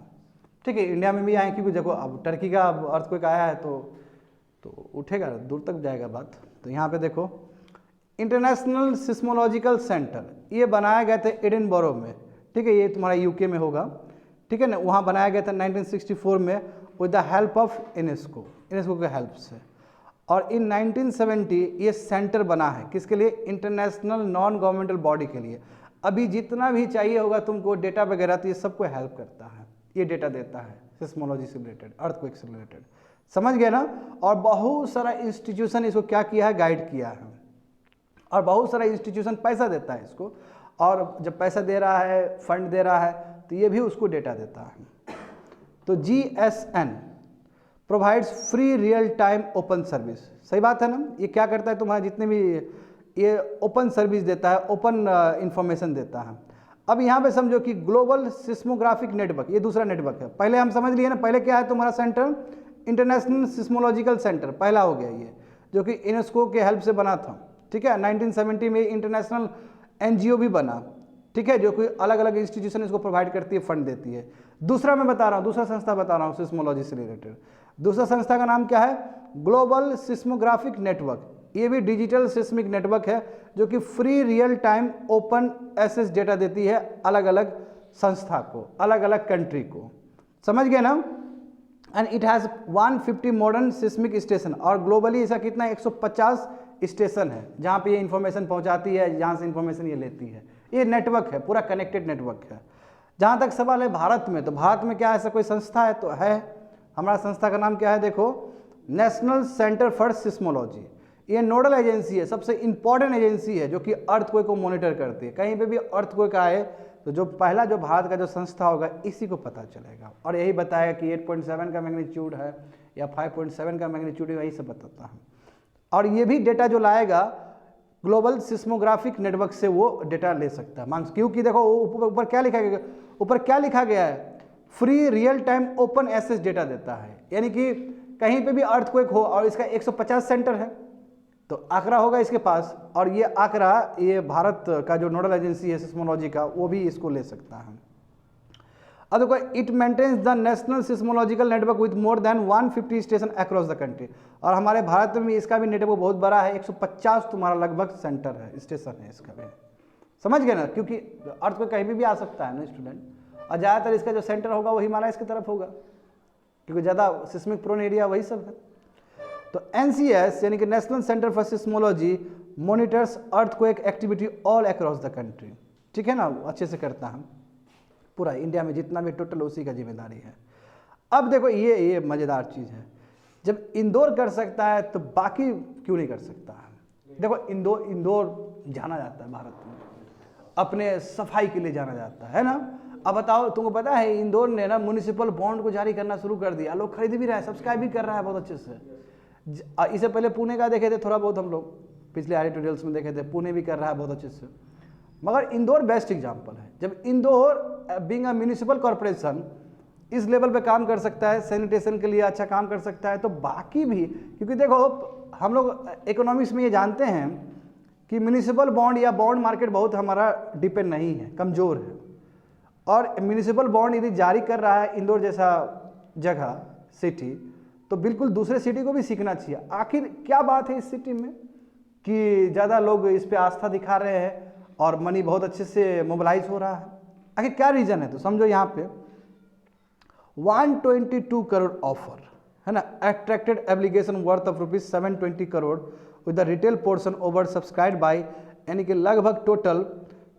[SPEAKER 1] ठीक है, इंडिया में भी आए, क्योंकि देखो अब टर्की का अर्थक्वेक आया है तो उठेगा, दूर तक जाएगा बात। तो यहाँ पे देखो इंटरनेशनल सिस्मोलॉजिकल सेंटर, ये बनाया गया था एडिनबरो में। ठीक है, ये तुम्हारा यूके में होगा, ठीक है ना, वहाँ बनाया गया था 1964 में with the help of UNESCO के हेल्प से। और इन 1970 ये सेंटर बना है किसके लिए, इंटरनेशनल नॉन गवर्नमेंटल बॉडी के लिए। अभी जितना भी चाहिए होगा तुमको डेटा वगैरह, तो ये सबको हेल्प करता है, ये डेटा देता है सिस्मोलॉजी से रिलेटेड, अर्थक्वेक से रिलेटेड, समझ गए ना। और बहुत सारा इंस्टीट्यूशन इसको क्या किया है, गाइड किया है, और बहुत सारा इंस्टीट्यूशन पैसा देता है इसको, और जब पैसा दे रहा है, फंड दे रहा है, तो ये भी उसको डेटा देता है। तो GSN provides free real time open service, सही बात है ना। ये क्या करता है, तुम्हारा जितने भी ये ओपन सर्विस देता है, ओपन इंफॉर्मेशन देता है। अब यहाँ पे समझो कि ग्लोबल सिस्मोग्राफिक नेटवर्क, ये दूसरा नेटवर्क है। पहले हम समझ लिए ना, पहले क्या है तुम्हारा सेंटर, इंटरनेशनल सिस्मोलॉजिकल सेंटर पहला हो गया ये, जो कि यूनेस्को के हेल्प से बना था। ठीक है, 1970 में इंटरनेशनल NGO भी बना, ठीक है, जो कि अलग अलग इंस्टीट्यूशन इसको प्रोवाइड करती है, फंड देती है। दूसरा मैं बता रहा हूँ, दूसरा संस्था बता रहा हूँ सिस्मोलॉजी से रिलेटेड, दूसरा संस्था का नाम क्या है, ग्लोबल सिस्मोग्राफिक नेटवर्क। ये भी डिजिटल सिस्मिक नेटवर्क है जो कि free real time open access data देती है अलग अलग संस्था को, अलग अलग कंट्री को, समझ गए ना। And it has 150 modern seismic station, और ग्लोबली ऐसा कितना 150 स्टेशन है जहाँ पे ये इन्फॉर्मेशन पहुँचाती है, जहाँ से इन्फॉर्मेशन ये लेती है। ये नेटवर्क है, पूरा कनेक्टेड नेटवर्क है। जहाँ तक सवाल है भारत में, तो भारत में क्या ऐसा कोई संस्था है, तो है, हमारा संस्था का नाम क्या है, देखो नेशनल सेंटर फॉर सिस्मोलॉजी। ये नोडल एजेंसी है, सबसे इंपॉर्टेंट एजेंसी है जो कि अर्थक्वेक को मॉनिटर करती है। कहीं पे भी अर्थक्वेक आए तो जो पहला जो भारत का जो संस्था होगा इसी को पता चलेगा, और यही बताएगा कि 8.7 का मैग्नीट्यूड है या 5.7 का मैग्नीट्यूड है, वही सब बताता है। और ये भी डेटा जो लाएगा ग्लोबल सिस्मोग्राफिक नेटवर्क से वो डेटा ले सकता है, क्योंकि देखो ऊपर क्या लिखा गया, ऊपर क्या लिखा गया है, free real time open access data देता है। यानी कि कहीं पे भी अर्थक्वेक हो और इसका 150 सेंटर है तो आंकड़ा होगा इसके पास, और ये आंकड़ा ये भारत का जो नोडल एजेंसी है सिस्मोलॉजी का, वो भी इसको ले सकता है। अब देखो, it maintains the national seismological network with more than 150 station across the country. और हमारे भारत में इसका भी नेटवर्क बहुत बड़ा है, 150 तुम्हारा लगभग सेंटर है, स्टेशन है इसका भी, समझ गए ना। क्योंकि अर्थ पे कहीं भी आ सकता है ना स्टूडेंट, और ज़्यादातर इसका जो सेंटर होगा वो हिमालयस की तरफ होगा, क्योंकि ज़्यादा सिस्मिक प्रोन एरिया वही सब है। तो NCS यानी कि national centre for seismology monitors earthquake activity all across the country, ठीक है ना, अच्छे से करता है पूरा इंडिया में जितना भी टोटल उसी का जिम्मेदारी है। अब देखो ये मज़ेदार चीज़ है, जब इंदौर कर सकता है तो बाकी क्यों नहीं कर सकता है। देखो इंदौर जाना जाता है भारत में अपने सफाई के लिए जाना जाता है ना। अब बताओ, तुमको पता है इंदौर ने ना म्युनिसिपल बॉन्ड को जारी करना शुरू कर दिया, लोग खरीद भी रहा है, सब्सक्राइब भी कर रहा है बहुत अच्छे से। इससे पहले पुणे का देखे थे थोड़ा बहुत, हम लोग पिछले ट्यूटोरियल्स में देखे थे, पुणे भी कर रहा है बहुत अच्छे से। मगर इंदौर बेस्ट एग्जाम्पल है, जब Indore being a municipal corporation इस लेवल पे काम कर सकता है, सैनिटेशन के लिए अच्छा काम कर सकता है, तो बाकी भी, क्योंकि देखो हम लोग इकोनॉमिक्स में ये जानते हैं कि म्युनिसिपल बॉन्ड या बॉन्ड मार्केट बहुत हमारा डिपेंड नहीं है, कमज़ोर है। और म्युनिसिपल बॉन्ड यदि जारी कर रहा है इंदौर जैसा जगह सिटी, तो बिल्कुल दूसरे सिटी को भी सीखना चाहिए। आखिर क्या बात है इस सिटी में कि ज़्यादा लोग इस पे आस्था दिखा रहे हैं और मनी बहुत अच्छे से मोबिलाइज हो रहा है, आखिर क्या रीज़न है। तो समझो यहाँ पे 122 करोड़ ऑफर है ना, attracted application worth of ₹720 crore with the retail portion over subscribe by, यानी कि लगभग टोटल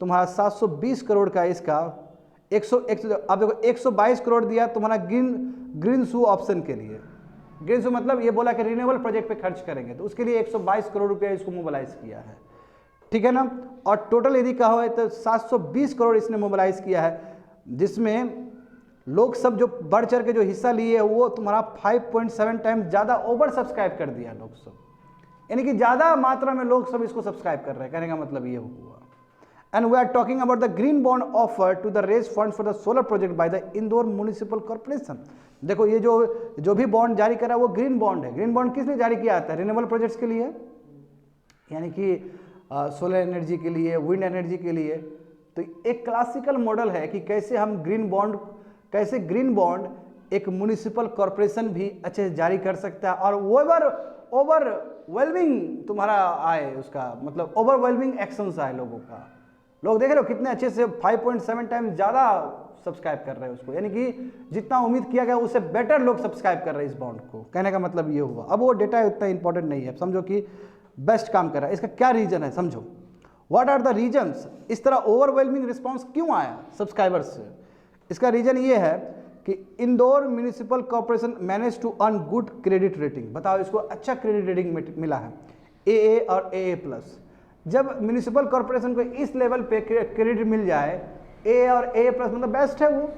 [SPEAKER 1] तुम्हारा 720 करोड़ का इसका अब देखो 122 करोड़ दिया तुम्हारा ग्रीन शू ऑप्शन के लिए। ग्रीन शू मतलब ये बोला कि रिन्यूएबल प्रोजेक्ट पे खर्च करेंगे, तो उसके लिए 122 करोड़ रुपया इसको मोबिलाइज किया है, ठीक है ना। और टोटल यदि कहा है तो 720 करोड़ इसने मोबिलाइज किया है, जिसमें लोग सब जो बढ़ चढ़ के जो हिस्सा लिए वो तुम्हारा 5.7 टाइम ज़्यादा ओवर सब्सक्राइब कर दिया लोग सब, यानी कि ज़्यादा मात्रा में लोग सब इसको सब्सक्राइब कर रहे हैं, कहने का मतलब ये हुआ। And we are talking about the green bond offer to the raise fund for the solar project by the Indore municipal corporation. देखो ये जो भी बॉन्ड जारी करा वो ग्रीन बॉन्ड है। ग्रीन बॉन्ड किसने जारी किया था? रिन्यूएबल प्रोजेक्ट्स के लिए, यानी कि सोलर एनर्जी के लिए, विंड एनर्जी के लिए। तो एक क्लासिकल मॉडल है कि कैसे हम कैसे ग्रीन बॉन्ड एक म्युनिसिपल कॉर्पोरेशन भी अच्छे से जारी कर सकता है और ओवरवेलमिंग तुम्हारा आए, उसका मतलब ओवरवेलमिंग एक्शंस आए लोगों का। लोग देख रहे हो कितने अच्छे से 5.7 टाइम ज़्यादा सब्सक्राइब कर रहे हैं उसको, यानी कि जितना उम्मीद किया गया उससे बेटर लोग सब्सक्राइब कर रहे हैं इस बॉन्ड को। कहने का मतलब ये हुआ। अब वो डेटा उतना इंपॉर्टेंट नहीं है, समझो कि बेस्ट काम कर रहा है। इसका क्या रीजन है समझो, व्हाट आर द रीजन्स, इस तरह ओवरवेलमिंग रिस्पॉन्स क्यों आया सब्सक्राइबर्स से। इसका रीजन ये है कि Indore municipal corporation manage to earn good credit rating. बताओ, इसको अच्छा क्रेडिट रेटिंग मिला है, AA और AA+। जब म्युनिसिपल कॉर्पोरेशन को इस लेवल पे क्रेडिट मिल जाए, AA और AA+, मतलब बेस्ट है वो।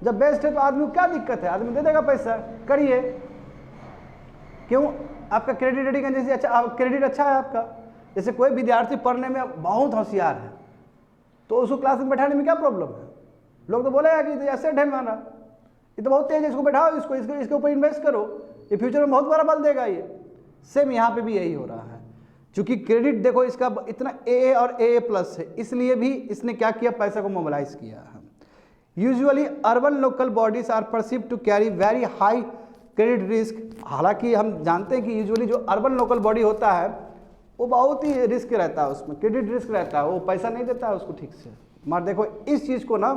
[SPEAKER 1] जब बेस्ट है तो आदमी को क्या दिक्कत है, आदमी दे देगा पैसा, करिए। क्यों? आपका क्रेडिट रेटिंग है, जैसे अच्छा क्रेडिट अच्छा है आपका। जैसे कोई विद्यार्थी पढ़ने में बहुत होशियार है तो उसको क्लास में बैठाने में क्या प्रॉब्लम है? लोग तो बोलेगा कि एसेट है हमारा, ये तो बहुत तेज है, इसको बैठाओ, इसके ऊपर इन्वेस्ट करो, ये फ्यूचर में बहुत बड़ा बल देगा। ये सेम यहाँ पे भी यही हो रहा है। चूंकि क्रेडिट देखो इसका इतना AA और AA+ है, इसलिए भी इसने क्या किया, पैसा को मोबिलाइज किया है। Usually urban local bodies are perceived to carry very high credit risk. हालांकि हम जानते हैं कि यूजुअली जो अर्बन लोकल बॉडी होता है वो बहुत ही रिस्क रहता है, उसमें क्रेडिट रिस्क रहता है, वो पैसा नहीं देता है उसको ठीक से। मगर देखो इस चीज़ को ना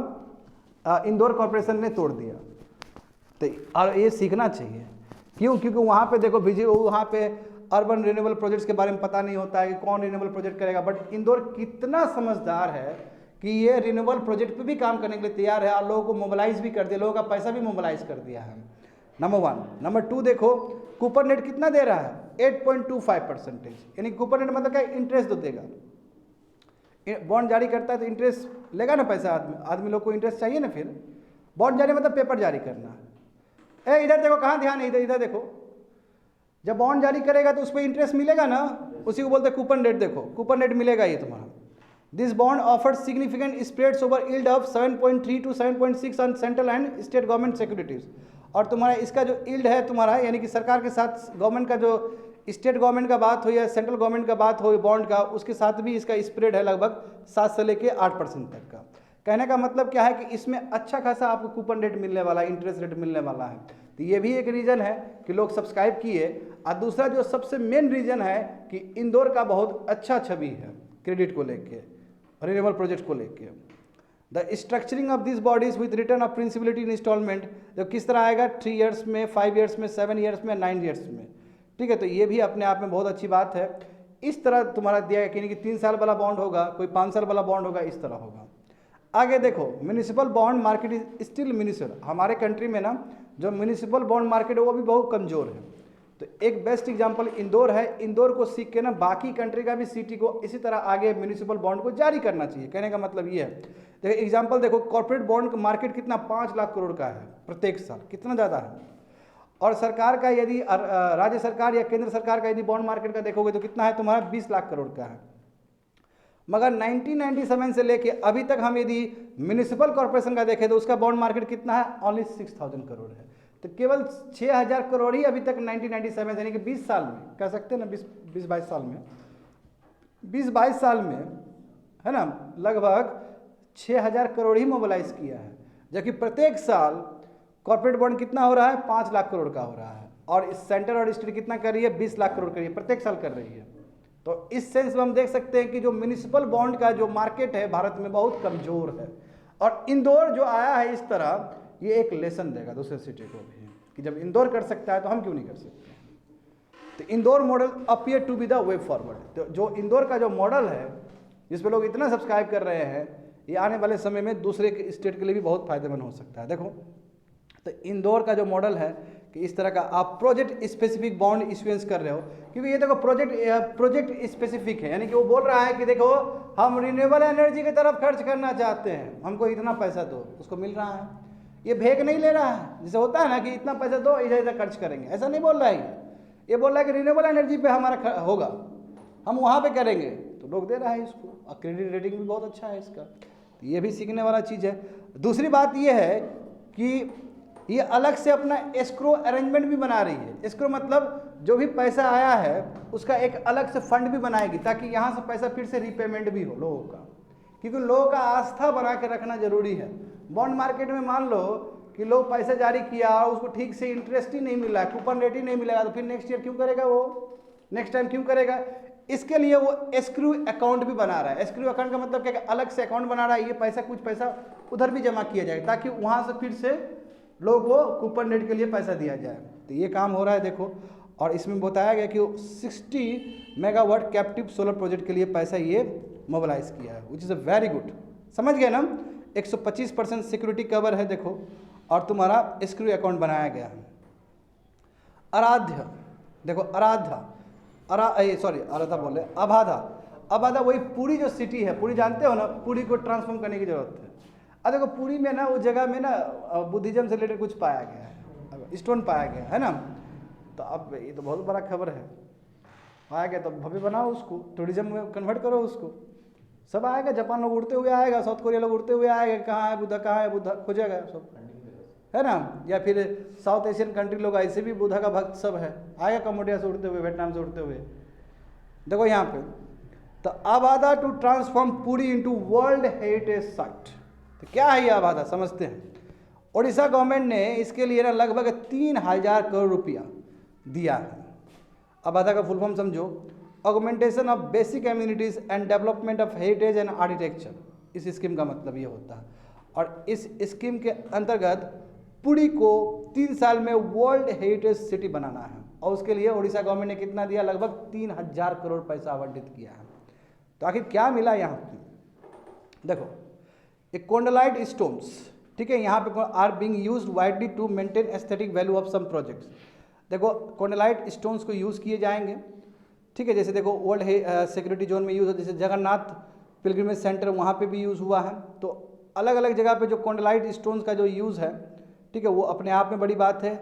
[SPEAKER 1] इंदौर कॉर्पोरेशन ने तोड़ दिया, तो और ये सीखना चाहिए। क्यों? क्योंकि वहाँ पे देखो वहाँ पे अर्बन रिन्यूएबल प्रोजेक्ट्स के बारे में पता नहीं होता है कि कौन रिन्यूएबल प्रोजेक्ट करेगा, बट इंदौर कितना समझदार है कि ये रिन्यूएबल प्रोजेक्ट पे भी काम करने के लिए तैयार है और लोगों को मोबिलाइज भी कर दिया, लोगों का पैसा भी मोबिलाइज कर दिया है। नंबर 1। नंबर 2 देखो कूपन रेट कितना दे रहा है, 8.25%। यानी कूपन रेट मतलब क्या, इंटरेस्ट तो देगा। बॉन्ड जारी करता है तो इंटरेस्ट लेगा ना पैसा, आदमी लोग को इंटरेस्ट चाहिए ना। फिर बॉन्ड जारी मतलब पेपर जारी करना। इधर देखो, कहाँ ध्यान है, इधर देखो। जब बॉन्ड जारी करेगा तो उस पर इंटरेस्ट मिलेगा ना, उसी को बोलते हैं कूपन रेट। देखो कूपन रेट मिलेगा ये तुम्हारा। This bond offers significant spreads over yield of 7.3 to 7.6 on central and state government securities. और तुम्हारा इसका जो यील्ड है तुम्हारा, यानी कि सरकार के साथ गवर्नमेंट का, जो स्टेट गवर्नमेंट का बात हो या सेंट्रल गवर्नमेंट का बात हो बॉन्ड का, उसके साथ भी इसका स्प्रेड है लगभग 7 से लेके 8% तक का। कहने का मतलब क्या है कि इसमें अच्छा खासा आपको कूपन रेट मिलने वाला है, इंटरेस्ट रेट मिलने वाला है। तो ये भी एक रीज़न है कि लोग सब्सक्राइब किए। और दूसरा जो सबसे मेन रीज़न है कि इंदौर का बहुत अच्छा छवि है क्रेडिट को लेके, रिन्यूएबल प्रोजेक्ट को लेके। The structuring of this bodies with return of principality in installment, जो किस तरह आएगा 3 ईयर्स में, 5 ईयर्स में, 7 ईयर्स में, 9 ईयर्स में। ठीक है, तो ये भी अपने आप में बहुत अच्छी बात है। इस तरह तुम्हारा दिया गया कि 3 साल वाला बॉन्ड होगा, कोई 5 साल वाला बॉन्ड होगा, इस तरह होगा। आगे देखो, municipal bond market is still municipal. हमारे कंट्री में ना जो म्यूनिसिपल बॉन्ड मार्केट है वो भी बहुत कमज़ोर है। तो एक बेस्ट एग्जांपल इंदौर है। इंदौर को सीख के ना बाकी कंट्री का भी सिटी को इसी तरह आगे म्यूनिसिपल बॉन्ड को जारी करना चाहिए। कहने का मतलब ये है, देखो एग्जांपल देखो, कॉर्पोरेट बॉन्ड का मार्केट कितना 5 लाख करोड़ का है प्रत्येक साल, कितना ज़्यादा है। और सरकार का यदि राज्य सरकार या केंद्र सरकार का यदि बॉन्ड मार्केट का देखोगे तो कितना है तुम्हारा 20 लाख करोड़ का है। मगर 1997 से लेके अभी तक हम यदि म्यूनिसिपल कॉर्पोरेशन का देखें तो उसका बॉन्ड मार्केट कितना है, ओनली 6000 करोड़ है। तो केवल 6000 करोड़ ही अभी तक 1997 यानी कि 20 साल में, कह सकते हैं ना 20-22 साल में, 20-22 साल में है ना, लगभग 6000 करोड़ ही मोबिलाइज किया है। जबकि प्रत्येक साल कॉर्पोरेट बॉन्ड कितना हो रहा है, 5 लाख करोड़ का हो रहा है। और इस सेंटर और स्टेट कितना कर रही है, 20 लाख करोड़ कर रही है, प्रत्येक साल कर रही है। तो इस सेंस में हम देख सकते हैं कि जो म्यूनिसिपल बॉन्ड का जो मार्केट है भारत में बहुत कमज़ोर है। और इंदौर जो आया है इस तरह, ये एक लेसन देगा दूसरे सिटी को भी कि जब इंदौर कर सकता है तो हम क्यों नहीं कर सकते। तो Indore model appear to be the way forward. तो जो इंदौर का जो मॉडल है जिस पे लोग इतना सब्सक्राइब कर रहे हैं, ये आने वाले समय में दूसरे स्टेट के लिए भी बहुत फायदेमंद हो सकता है। देखो, तो इंदौर का जो मॉडल है कि इस तरह का आप प्रोजेक्ट स्पेसिफिक बॉन्ड इश्यूएंस कर रहे हो, क्योंकि ये देखो प्रोजेक्ट स्पेसिफिक है, यानी कि वो बोल रहा है कि देखो हम रिन्यूएबल एनर्जी की तरफ खर्च करना चाहते हैं, हमको इतना पैसा दो, उसको मिल रहा है। ये भेग नहीं ले रहा है, जैसे होता है ना कि इतना पैसा दो, इधर इधर खर्च करेंगे, ऐसा नहीं बोल रहा है। ये बोल रहा है कि रिन्यूएबल एनर्जी पे हमारा होगा, हम वहाँ पे करेंगे, तो लोग दे रहा है इसको। और क्रेडिट रेटिंग भी बहुत अच्छा है इसका, तो ये भी सीखने वाला चीज़ है। दूसरी बात ये है कि ये अलग से अपना एस्क्रो अरेंजमेंट भी बना रही है। एस्क्रो मतलब जो भी पैसा आया है उसका एक अलग से फंड भी बनाएगी, ताकि यहाँ से पैसा फिर से रीपेमेंट भी हो लोगों का, क्योंकि लोगों का आस्था बना के रखना जरूरी है। बॉन्ड मार्केट में मान लो कि लोग पैसा जारी किया और उसको ठीक से इंटरेस्ट ही नहीं मिला, कूपन रेट ही नहीं मिलेगा, तो फिर नेक्स्ट ईयर क्यों करेगा वो, नेक्स्ट टाइम क्यों करेगा। इसके लिए वो एस्क्रू अकाउंट भी बना रहा है। एस्क्रू अकाउंट का मतलब क्या है, अलग से अकाउंट बना रहा है, ये पैसा कुछ पैसा उधर भी जमा किया जाए, ताकि वहाँ से फिर से लोग को कूपन रेट के लिए पैसा दिया जाए। तो ये काम हो रहा है देखो। और इसमें बताया गया कि 60 मेगावाट कैप्टिव सोलर प्रोजेक्ट के लिए पैसा ये मोबिलाइज किया है, which is a very good. समझ गए ना, 125% सिक्योरिटी कवर है देखो, और तुम्हारा एस्क्रू अकाउंट बनाया गया है। आराध्य देखो, आराधा बोले, अबाधा वही पूरी जो सिटी है, पूरी जानते हो ना, पूरी को ट्रांसफॉर्म करने की जरूरत है। अब देखो पूरी में ना, उस जगह में ना बुद्धिज्म से रिलेटेड कुछ पाया गया है, स्टोन पाया गया है ना, तो अब ये तो बहुत बड़ा खबर है। पाया गया तो भव्य बनाओ उसको, टूरिज्म में कन्वर्ट करो उसको, सब आएगा। जापान लोग उड़ते हुए आएगा, साउथ कोरिया लोग उड़ते हुए आएगा, कहाँ है बुद्धा, कहाँ है बुद्धा, खोजेगा सब, है ना। या फिर साउथ एशियन कंट्री लोग ऐसे भी बुद्धा का भक्त सब है, आएगा कम्बोडिया से उड़ते हुए, वियतनाम से उड़ते हुए। देखो यहाँ पे तो आबादा to transform Puri into world heritage site. तो क्या है ये आबादा, समझते हैं। उड़ीसा गवर्नमेंट ने इसके लिए ना लगभग 3000 करोड़ रुपया दिया है। आबादा का फुल फॉर्म समझो, augmentation of basic amenities and development of heritage and architecture, इस स्कीम का मतलब ये होता है। और इस स्कीम के अंतर्गत पुरी को 3 साल में वर्ल्ड हेरिटेज सिटी बनाना है, और उसके लिए उड़ीसा गवर्नमेंट ने कितना दिया, लगभग 3000 करोड़ पैसा आवंटित किया है। तो आखिर क्या मिला यहाँ पे, देखो एक कोंडलाइट स्टोन्स, ठीक है, यहाँ पे are being used widely to maintain aesthetic value of some projects. देखो कोंडलाइट स्टोन्स को यूज़ किए जाएंगे, ठीक है, जैसे देखो वर्ल्ड सिक्योरिटी जोन में यूज़ हो, जैसे जगन्नाथ पिलग्रिमेज सेंटर वहाँ पे भी यूज़ हुआ है। तो अलग अलग जगह पे जो कोंडलाइट स्टोन्स का जो यूज़ है, ठीक है, वो अपने आप में बड़ी बात है।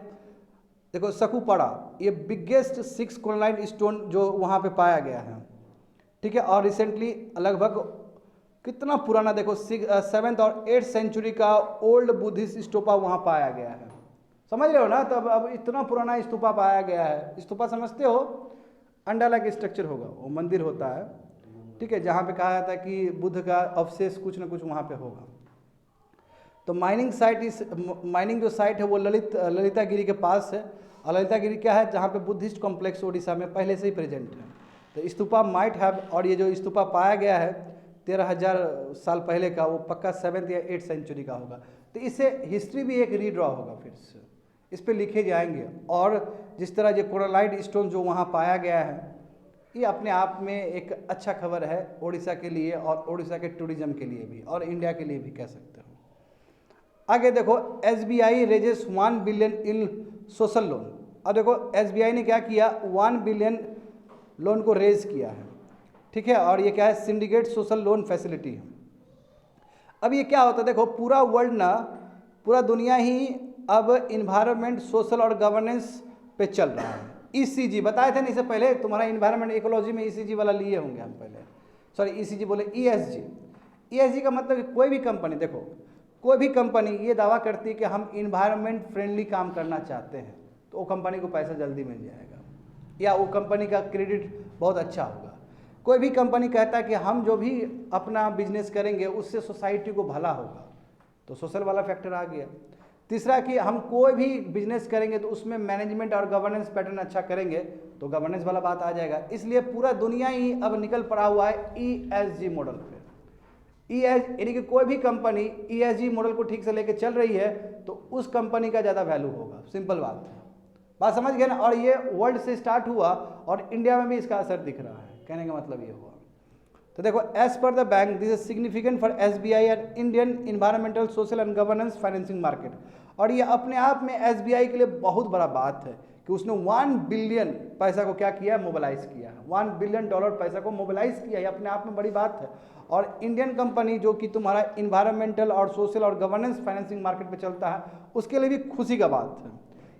[SPEAKER 1] देखो सकूपड़ा, ये बिगेस्ट 6 कोंडलाइट स्टोन जो वहाँ पे पाया गया है, ठीक है, और रिसेंटली लगभग कितना पुराना देखो 7th और 8th सेंचुरी का ओल्ड बुद्धिस्ट स्तूपा वहाँ पाया गया है, समझ रहे हो ना। तो अब इतना पुराना स्तूपा पाया गया है, स्तूपा समझते हो, अंडा लाइक स्ट्रक्चर होगा, वो मंदिर होता है, ठीक है, जहाँ पे कहा जाता है कि बुद्ध का अवशेष कुछ ना कुछ वहाँ पे होगा। तो माइनिंग जो साइट है वो ललिता गिरी के पास है, और ललिता गिरी क्या है, जहाँ पे बुद्धिस्ट कॉम्प्लेक्स उड़ीसा में पहले से ही प्रेजेंट है। तो स्तूपा माइट हैव, और ये जो स्तूपा पाया गया है 13,000 साल पहले का, वो पक्का 7th या 8th सेंचुरी का होगा। तो इससे हिस्ट्री भी एक रीड्रॉ होगा, फिर से इस पे लिखे जाएंगे। और जिस तरह ये कोरलाइट स्टोन जो वहाँ पाया गया है, ये अपने आप में एक अच्छा खबर है उड़ीसा के लिए, और उड़ीसा के टूरिज्म के लिए भी, और इंडिया के लिए भी कह सकते हो। आगे देखो, SBI raises 1 billion in social loan. अब देखो SBI ने क्या किया, 1 बिलियन लोन को रेज किया है, ठीक है। और ये क्या है, सिंडिकेट सोशल लोन फैसिलिटी है। अब ये क्या होता है, देखो पूरा वर्ल्ड ना, पूरा दुनिया ही अब इन्वायरमेंट, सोशल और गवर्नेंस पे चल रहा है। ECG बताए थे ना इससे पहले, तुम्हारा इन्वायरमेंट इकोलॉजी में ECG वाला लिए होंगे हम पहले, सॉरी ECG बोले, ESG का मतलब कि कोई भी कंपनी, देखो कोई भी कंपनी ये दावा करती है कि हम इन्वायरमेंट फ्रेंडली काम करना चाहते हैं, तो वो कंपनी को पैसा जल्दी मिल जाएगा, या वो कंपनी का क्रेडिट बहुत अच्छा होगा। कोई भी कंपनी कहता है कि हम जो भी अपना बिजनेस करेंगे उससे सोसाइटी को भला होगा, तो सोशल वाला फैक्टर आ गया। तीसरा कि हम कोई भी बिजनेस करेंगे तो उसमें मैनेजमेंट और गवर्नेंस पैटर्न अच्छा करेंगे, तो गवर्नेंस वाला बात आ जाएगा। इसलिए पूरा दुनिया ही अब निकल पड़ा हुआ है ESG मॉडल पे। यानी कि कोई भी कंपनी ESG मॉडल को ठीक से लेके चल रही है तो उस कंपनी का ज़्यादा वैल्यू होगा, सिंपल बात है। बात समझ गए ना। और ये वर्ल्ड से स्टार्ट हुआ और इंडिया में भी इसका असर दिख रहा है, कहने का मतलब ये हुआ। तो देखो, as per the bank this is significant for SBI and Indian environmental, social and governance financing market. और ये अपने आप में SBI के लिए बहुत बड़ा बात है कि उसने 1 बिलियन पैसा को क्या किया, मोबिलाइज किया है। $1 बिलियन पैसा को मोबिलाइज किया है, अपने आप में बड़ी बात है। और इंडियन कंपनी जो कि तुम्हारा इन्वायरमेंटल और सोशल और गवर्नेंस फाइनेंसिंग मार्केट पे चलता है, उसके लिए भी खुशी का बात है।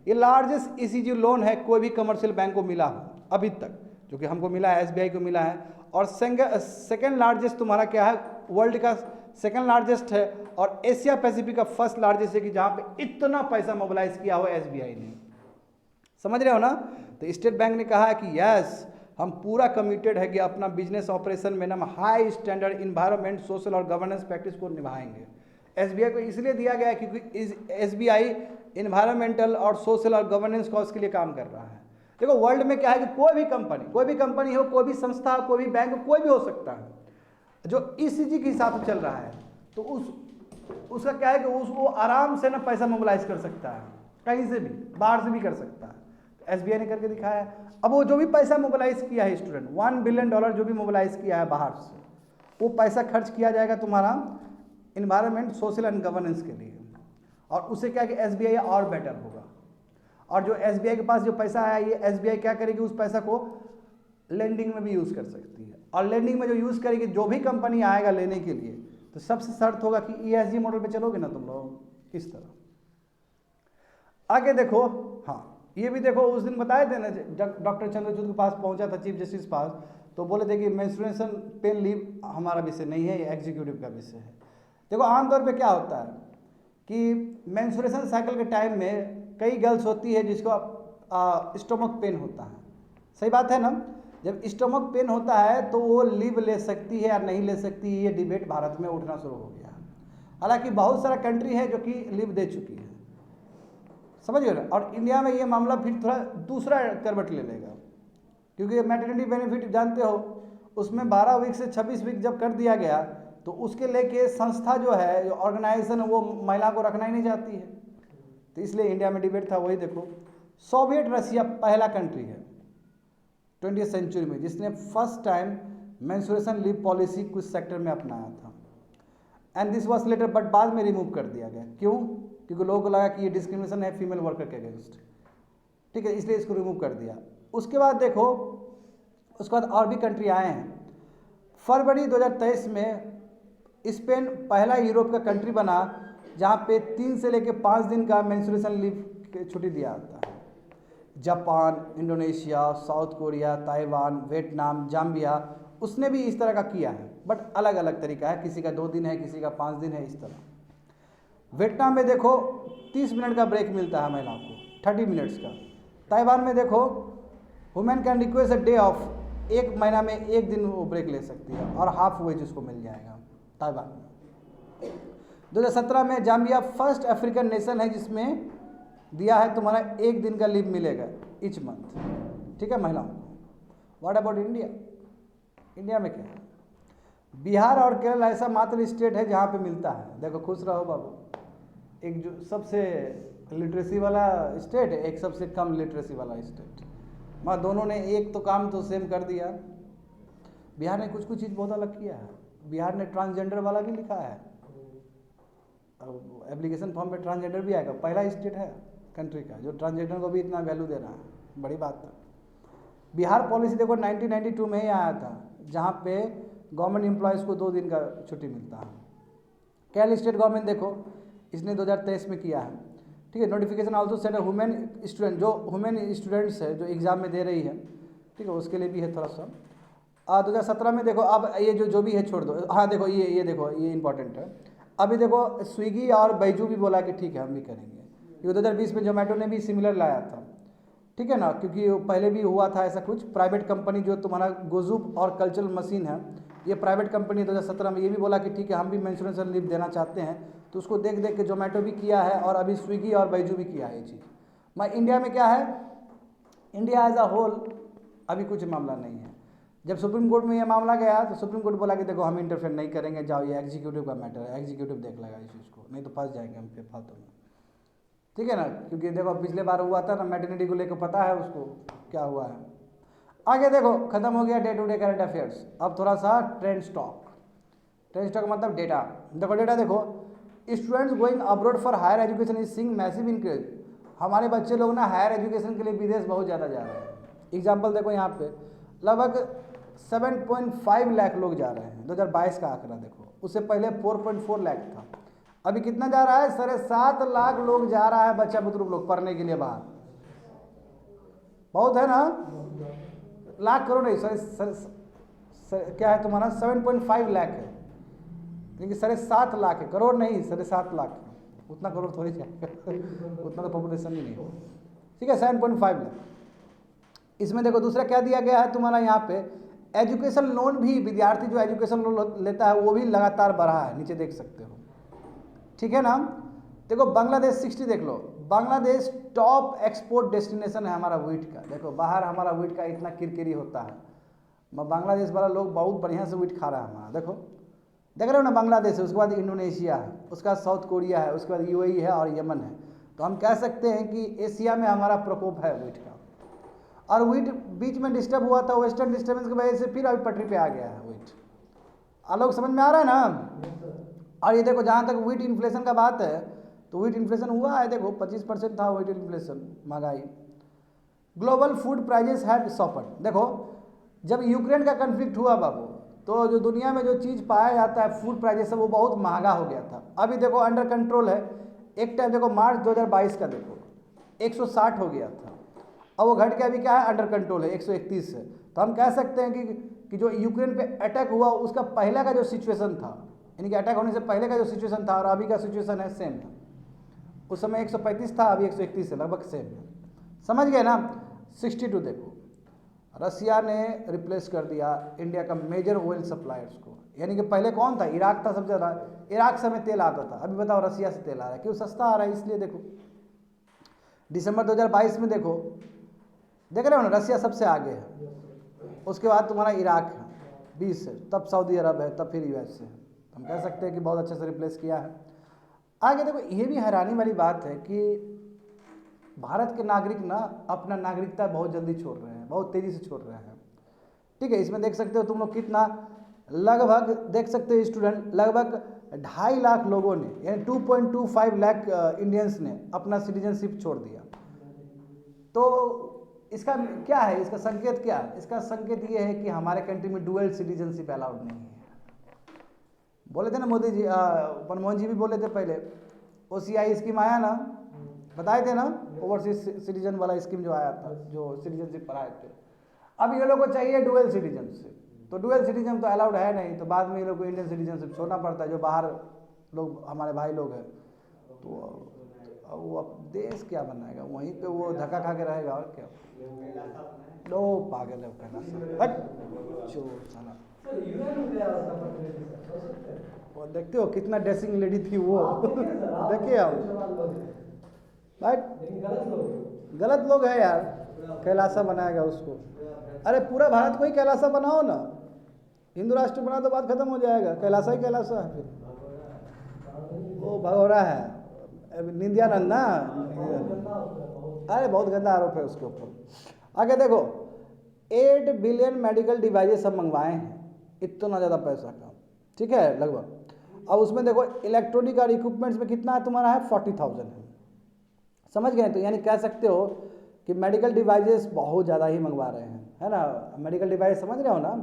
[SPEAKER 1] ये लार्जेस्ट ECG लोन है कोई भी कमर्शियल बैंक को मिला हो अभी तक, जो कि हमको मिला है, SBI को मिला है। और सेकेंड लार्जेस्ट तुम्हारा क्या है, वर्ल्ड का सेकेंड लार्जेस्ट है, और एशिया पैसिफिक का फर्स्ट लार्जेस्ट है कि जहाँ पे इतना पैसा मोबिलाइज किया हो SBI ने। समझ रहे हो ना। तो स्टेट बैंक ने कहा है कि यस, हम पूरा कमिटेड है कि अपना बिजनेस ऑपरेशन में हम हाई स्टैंडर्ड इन्वायरमेंट, सोशल और गवर्नेंस प्रैक्टिस को निभाएंगे। SBI को इसलिए दिया गया है क्योंकि SBI इन्वायरमेंटल और सोशल और गवर्नेंस कॉज के लिए काम कर रहा है। देखो वर्ल्ड में क्या है कि कोई भी कंपनी हो, कोई भी संस्था हो, कोई भी बैंक हो, कोई भी हो सकता है, जो ECG के हिसाब से चल रहा है, तो उसका क्या है कि वो आराम से ना पैसा मोबिलाइज कर सकता है, कहीं से भी, बाहर से भी कर सकता है। तो SBI ने करके दिखाया है। अब वो जो भी पैसा मोबिलाइज किया है स्टूडेंट, $1 बिलियन जो भी मोबिलाइज किया है बाहर से, वो पैसा खर्च किया जाएगा तुम्हारा इन्वायरमेंट, सोशल एंड गवर्नेंस के लिए। और उससे क्या कि SBI और बेटर होगा। और जो SBI के पास जो पैसा आया, ये SBI क्या करेगी, उस पैसा को लेंडिंग में भी यूज़ कर सकती है। और लेंडिंग में जो यूज़ करेगी, जो भी कंपनी आएगा लेने के लिए, तो सबसे शर्त होगा कि ESG मॉडल पे चलोगे ना तुम लोग, इस तरह। आगे देखो, हाँ ये भी देखो, उस दिन बताए थे ना, जब डॉक्टर चंद्रचूड़ के पास पहुंचा था चीफ जस्टिस पास, तो बोले थे कि मेंस्ट्रुएशन पेन लीव हमारा विषय नहीं है, ये एग्जीक्यूटिव का विषय है। देखो आमतौर पे क्या होता है कि मेंस्ट्रुएशन साइकिल के टाइम में कई गर्ल्स होती है जिसको स्टोमक पेन होता है, सही बात है ना। जब स्टोमक पेन होता है तो वो लीव ले सकती है या नहीं ले सकती है, ये डिबेट भारत में उठना शुरू हो गया। हालांकि बहुत सारा कंट्री है जो कि लीव दे चुकी है, समझ गए ना। और इंडिया में ये मामला फिर थोड़ा दूसरा करवट ले लेगा, क्योंकि मैटरनिटी बेनिफिट जानते हो, उसमें 12 वीक से 26 वीक जब कर दिया गया, तो उसके लेके संस्था जो है, जो ऑर्गेनाइजेशन, वो महिला को रखना ही नहीं चाहती है। तो इसलिए इंडिया में डिबेट था। वही देखो, सोवियत रशिया पहला कंट्री है 20वीं सेंचुरी में जिसने first time menstruation leave policy कुछ सेक्टर में अपनाया था। And this was later, but बाद में रिमूव कर दिया गया। क्यों? क्योंकि लोगों को लगा कि ये डिस्क्रिमिनेशन है फीमेल वर्कर के अगेंस्ट, ठीक है, इसलिए इसको रिमूव कर दिया। उसके बाद देखो, उसके बाद और भी कंट्री आए हैं। फरवरी 2023 में स्पेन पहला यूरोप का कंट्री बना जहाँ पे 3 से लेकर 5 दिन का मेंस्ट्रुएशन लीव की छुट्टी दिया जाता है। Japan, Indonesia, south Korea, Taiwan, Vietnam, Zambia, उसने भी इस तरह का किया है, बट अलग अलग तरीका है, किसी का 2 दिन है, किसी का 5 दिन है, इस तरह। वियतनाम में देखो 30 मिनट का ब्रेक मिलता है महिलाओं को, 30 मिनट्स का। ताइवान में देखो women can request a day of, 1 महीना में 1 दिन वो ब्रेक ले सकती है और हाफ वेज उसको मिल जाएगा ताइवान में। 2017 में जाम्बिया फर्स्ट अफ्रीकन नेशन है जिसमें दिया है तुम्हारा 1 दिन का लीव मिलेगा ईच मंथ, ठीक है, महिलाओं को। What about India? इंडिया में क्या है? बिहार और केरल ऐसा मात्र स्टेट है जहाँ पे मिलता है। देखो खुश रहो बाबू, एक जो सबसे लिटरेसी वाला स्टेट है, एक सबसे कम लिटरेसी वाला स्टेट, मगर दोनों ने एक तो काम तो सेम कर दिया। बिहार ने कुछ कुछ चीज़ बहुत अलग किया है। बिहार ने ट्रांसजेंडर वाला भी लिखा है, एप्लीकेशन फॉर्म पे ट्रांसजेंडर भी आएगा। पहला स्टेट है कंट्री का जो ट्रांसजेंडर को भी इतना वैल्यू दे रहा है, बड़ी बात है। बिहार पॉलिसी देखो 1992 में ही आया था, जहाँ पे गवर्नमेंट एम्प्लॉयज़ को 2 दिन का छुट्टी मिलता है। केरल स्टेट गवर्नमेंट देखो इसने 2023 में किया है, ठीक है। Notification also set women student, जो वुमेन स्टूडेंट्स है जो एग्ज़ाम में दे रही है, ठीक है, उसके लिए भी है थोड़ा सा। 2017 में देखो, अब ये जो भी है छोड़ दो। हाँ देखो ये देखो ये इंपॉर्टेंट है। अभी देखो स्विगी और बैजू भी बोला कि ठीक है हम भी करेंगे, क्योंकि 2020 में जोमेटो ने भी सिमिलर लाया था, ठीक है ना, क्योंकि पहले भी हुआ था ऐसा कुछ। प्राइवेट कंपनी जो तुम्हारा गोजुप और कल्चरल मशीन है, ये प्राइवेट कंपनी 2017 में ये भी बोला कि ठीक है हम भी मेंस्ट्रुएशन लीव देना चाहते हैं। तो उसको देख देख के जोमेटो भी किया है और अभी स्विगी और बैजू भी किया है ये चीज़। मैं इंडिया में क्या है, इंडिया एज अ होल अभी कुछ मामला नहीं है। जब सुप्रीम कोर्ट में ये मामला गया तो सुप्रीम कोर्ट बोला कि देखो हम इंटरफेयर नहीं करेंगे, जाओ ये एग्जीक्यूटिव का मैटर है, एग्जीक्यूटिव देख लेगा इस चीज़ को, नहीं तो फंस जाएंगे हम पे फालतू में, ठीक है ना। क्योंकि देखो पिछले बार हुआ था ना, मैटरनिटी को लेकर पता है उसको क्या हुआ है। आगे देखो खत्म हो गया day to day current affairs. अब थोड़ा सा ट्रेंड स्टॉक। ट्रेंड स्टॉक मतलब डेटा। देखो डेटा देखो, students going abroad for higher education is seeing massive increase. हमारे बच्चे लोग ना हायर एजुकेशन के लिए विदेश बहुत ज़्यादा जा रहे हैं। एग्जाम्पल देखो यहाँ पे लगभग 7.5 लाख लोग जा रहे हैं। 2022 का आंकड़ा देखो, उससे पहले 4.4 लाख था। अभी कितना जा रहा है, 7.5 लाख लोग जा रहा है बच्चा बुजुर्ग लोग पढ़ने के लिए बाहर। बहुत है ना, लाख करोड़ नहीं, क्या है तुम्हारा 7.5 लाख है, क्योंकि 7.5 लाख है, करोड़ नहीं 7.5 लाख है। उतना करोड़ थोड़ी जाएगा उतना तो पॉपुलेशन ही नहीं है, ठीक है। 7.5 लाख। इसमें देखो दूसरा क्या दिया गया है तुम्हारा यहाँ पे, एजुकेशन लोन भी, विद्यार्थी जो एजुकेशन लोन लेता है वो भी लगातार बढ़ा है, नीचे देख सकते हो, ठीक है ना। देखो बांग्लादेश 60 देख लो, बांग्लादेश टॉप एक्सपोर्ट डेस्टिनेशन है हमारा व्हीट का। देखो बाहर हमारा व्हीट का इतना किरकिरी होता है, बांग्लादेश वाला लोग बहुत बढ़िया से व्हीट खा रहा है हमारा। देखो देख रहे हो ना, बांग्लादेश है, उसके बाद इंडोनेशिया है, उसके बाद साउथ कोरिया है, उसके बाद यूएई है और यमन है। तो हम कह सकते हैं कि एशिया में हमारा प्रकोप है व्हीट का। और व्हीट बीच में डिस्टर्ब हुआ था, वेस्टर्न डिस्टर्बेंस की वजह से फिर अभी पटरी पे आ गया है व्हीट। लोग समझ में आ रहा है ना। और ये देखो जहाँ तक व्हीट इन्फ्लेशन का बात है, तो व्हीट इन्फ्लेशन हुआ है, देखो 25% था व्हीट इन्फ्लेशन, महंगाई। Global food prices had softed. देखो जब यूक्रेन का कन्फ्लिक्ट हुआ बाबू, तो जो दुनिया में जो चीज़ पाया जाता है फूड प्राइजेस से, वो बहुत महंगा हो गया था। अभी देखो अंडर कंट्रोल है। एक टाइम देखो मार्च 2022 का देखो 160 हो गया था, अब वो घट के अभी क्या है, अंडर कंट्रोल है, 131 है। तो हम कह सकते हैं कि जो यूक्रेन पे अटैक हुआ उसका पहले का जो सिचुएशन था, यानी कि अटैक होने से पहले का जो सिचुएशन था और अभी का सिचुएशन है सेम है। उस समय 135 था, अभी 131 है, लगभग सेम है। समझ गए ना। 62 देखो, रसिया ने रिप्लेस कर दिया इंडिया का मेजर ऑयल सप्लायर्स को। यानी कि पहले कौन था, इराक था सबसे ज़्यादा, इराक से हमें तेल आता था, अभी बताओ रसिया से तेल आ रहा है, क्यों, सस्ता आ रहा है इसलिए। देखो दिसंबर 2022 में देखो, देख रहे हो ना, रसिया सबसे आगे है, उसके बाद तुम्हारा इराक है 20 है, तब सऊदी अरब है, तब फिर यूएस है। हम कह सकते हैं कि बहुत अच्छे से रिप्लेस किया है। आगे देखो ये भी हैरानी वाली बात है कि भारत के नागरिक ना अपना नागरिकता बहुत जल्दी छोड़ रहे हैं, बहुत तेज़ी से छोड़ रहे हैं, ठीक है। इसमें देख सकते हो तुम लोग कितना, लगभग देख सकते हो स्टूडेंट, लगभग 2.5 लाख लोगों ने, यानी 2.25 लाख इंडियंस ने अपना सिटीजनशिप छोड़ दिया। तो इसका क्या है, इसका संकेत क्या है, इसका संकेत ये है कि हमारे कंट्री में डुअल सिटीजनशिप अलाउड नहीं है। बोले थे ना मोदी जी, मनमोहन जी भी बोले थे पहले, OCI स्कीम आया ना, बताए थे ना, ओवरसीज सिटीजन वाला स्कीम जो आया था, जो सिटीजनशिप पर आए थे। अब ये लोग को चाहिए डुअल सिटीजनशिप, तो डुअल सिटीजन तो अलाउड है नहीं, तो बाद में ये लोग को इंडियन सिटीजनशिप छोड़ना पड़ता है, जो बाहर लोग हमारे भाई लोग हैं। तो वो अब देश क्या बनाएगा, वहीं पे वो धक्का खा के रहेगा और क्या। लो पागल है कहना, चोर साला। और देखते हो कितना ड्रेसिंग लेडी थी वो देखिए आप, गलत लोग है यार, कैलासा बनाएगा उसको। अरे पूरा भारत को ही कैलासा बनाओ ना, हिंदू राष्ट्र बना तो बात खत्म हो जाएगा, कैलासा ही कैलासा है फिर। वो भगोरा है निंदियानंद ना, अरे बहुत गंदा आरोप है उसके ऊपर। आगे देखो 8 बिलियन मेडिकल डिवाइसेस सब मंगवाए हैं, इतना ज़्यादा पैसा का, ठीक है लगभग। अब उसमें देखो इलेक्ट्रॉनिक और इक्विपमेंट्स में कितना है तुम्हारा है 40,000 है, समझ गए। तो यानी कह सकते हो कि मेडिकल डिवाइसेस बहुत ज़्यादा ही मंगवा रहे हैं, है ना। मेडिकल डिवाइस समझ रहे हो ना,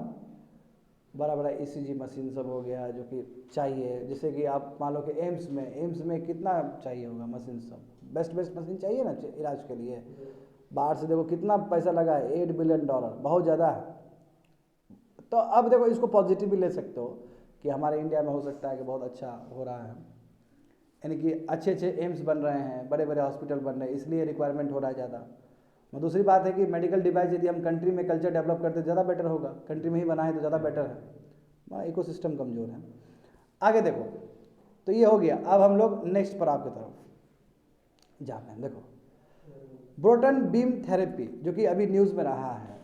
[SPEAKER 1] बड़ा बड़ा ECG मशीन सब हो गया जो कि चाहिए, जैसे कि आप मान लो कि एम्स में कितना चाहिए होगा मशीन, सब बेस्ट मशीन चाहिए ना इलाज के लिए। बाहर से देखो कितना पैसा लगा है, $8 बिलियन, बहुत ज़्यादा है। तो अब देखो इसको पॉजिटिव भी ले सकते हो कि हमारे इंडिया में हो सकता है कि बहुत अच्छा हो रहा है, यानी कि अच्छे एम्स बन रहे हैं, बड़े बड़े हॉस्पिटल बन रहे हैं, इसलिए रिक्वायरमेंट हो रहा है ज़्यादा। और दूसरी बात है कि मेडिकल डिवाइस यदि हम कंट्री में कल्चर डेवलप करते ज़्यादा बेटर होगा, कंट्री में ही बनाए तो ज़्यादा बेटर है, वहाँ इकोसिस्टम कमज़ोर है। आगे देखो, तो ये हो गया। अब हम लोग नेक्स्ट पर आपकी तरफ जाते हैं। देखो प्रोटॉन बीम थेरेपी जो कि अभी न्यूज़ में रहा है,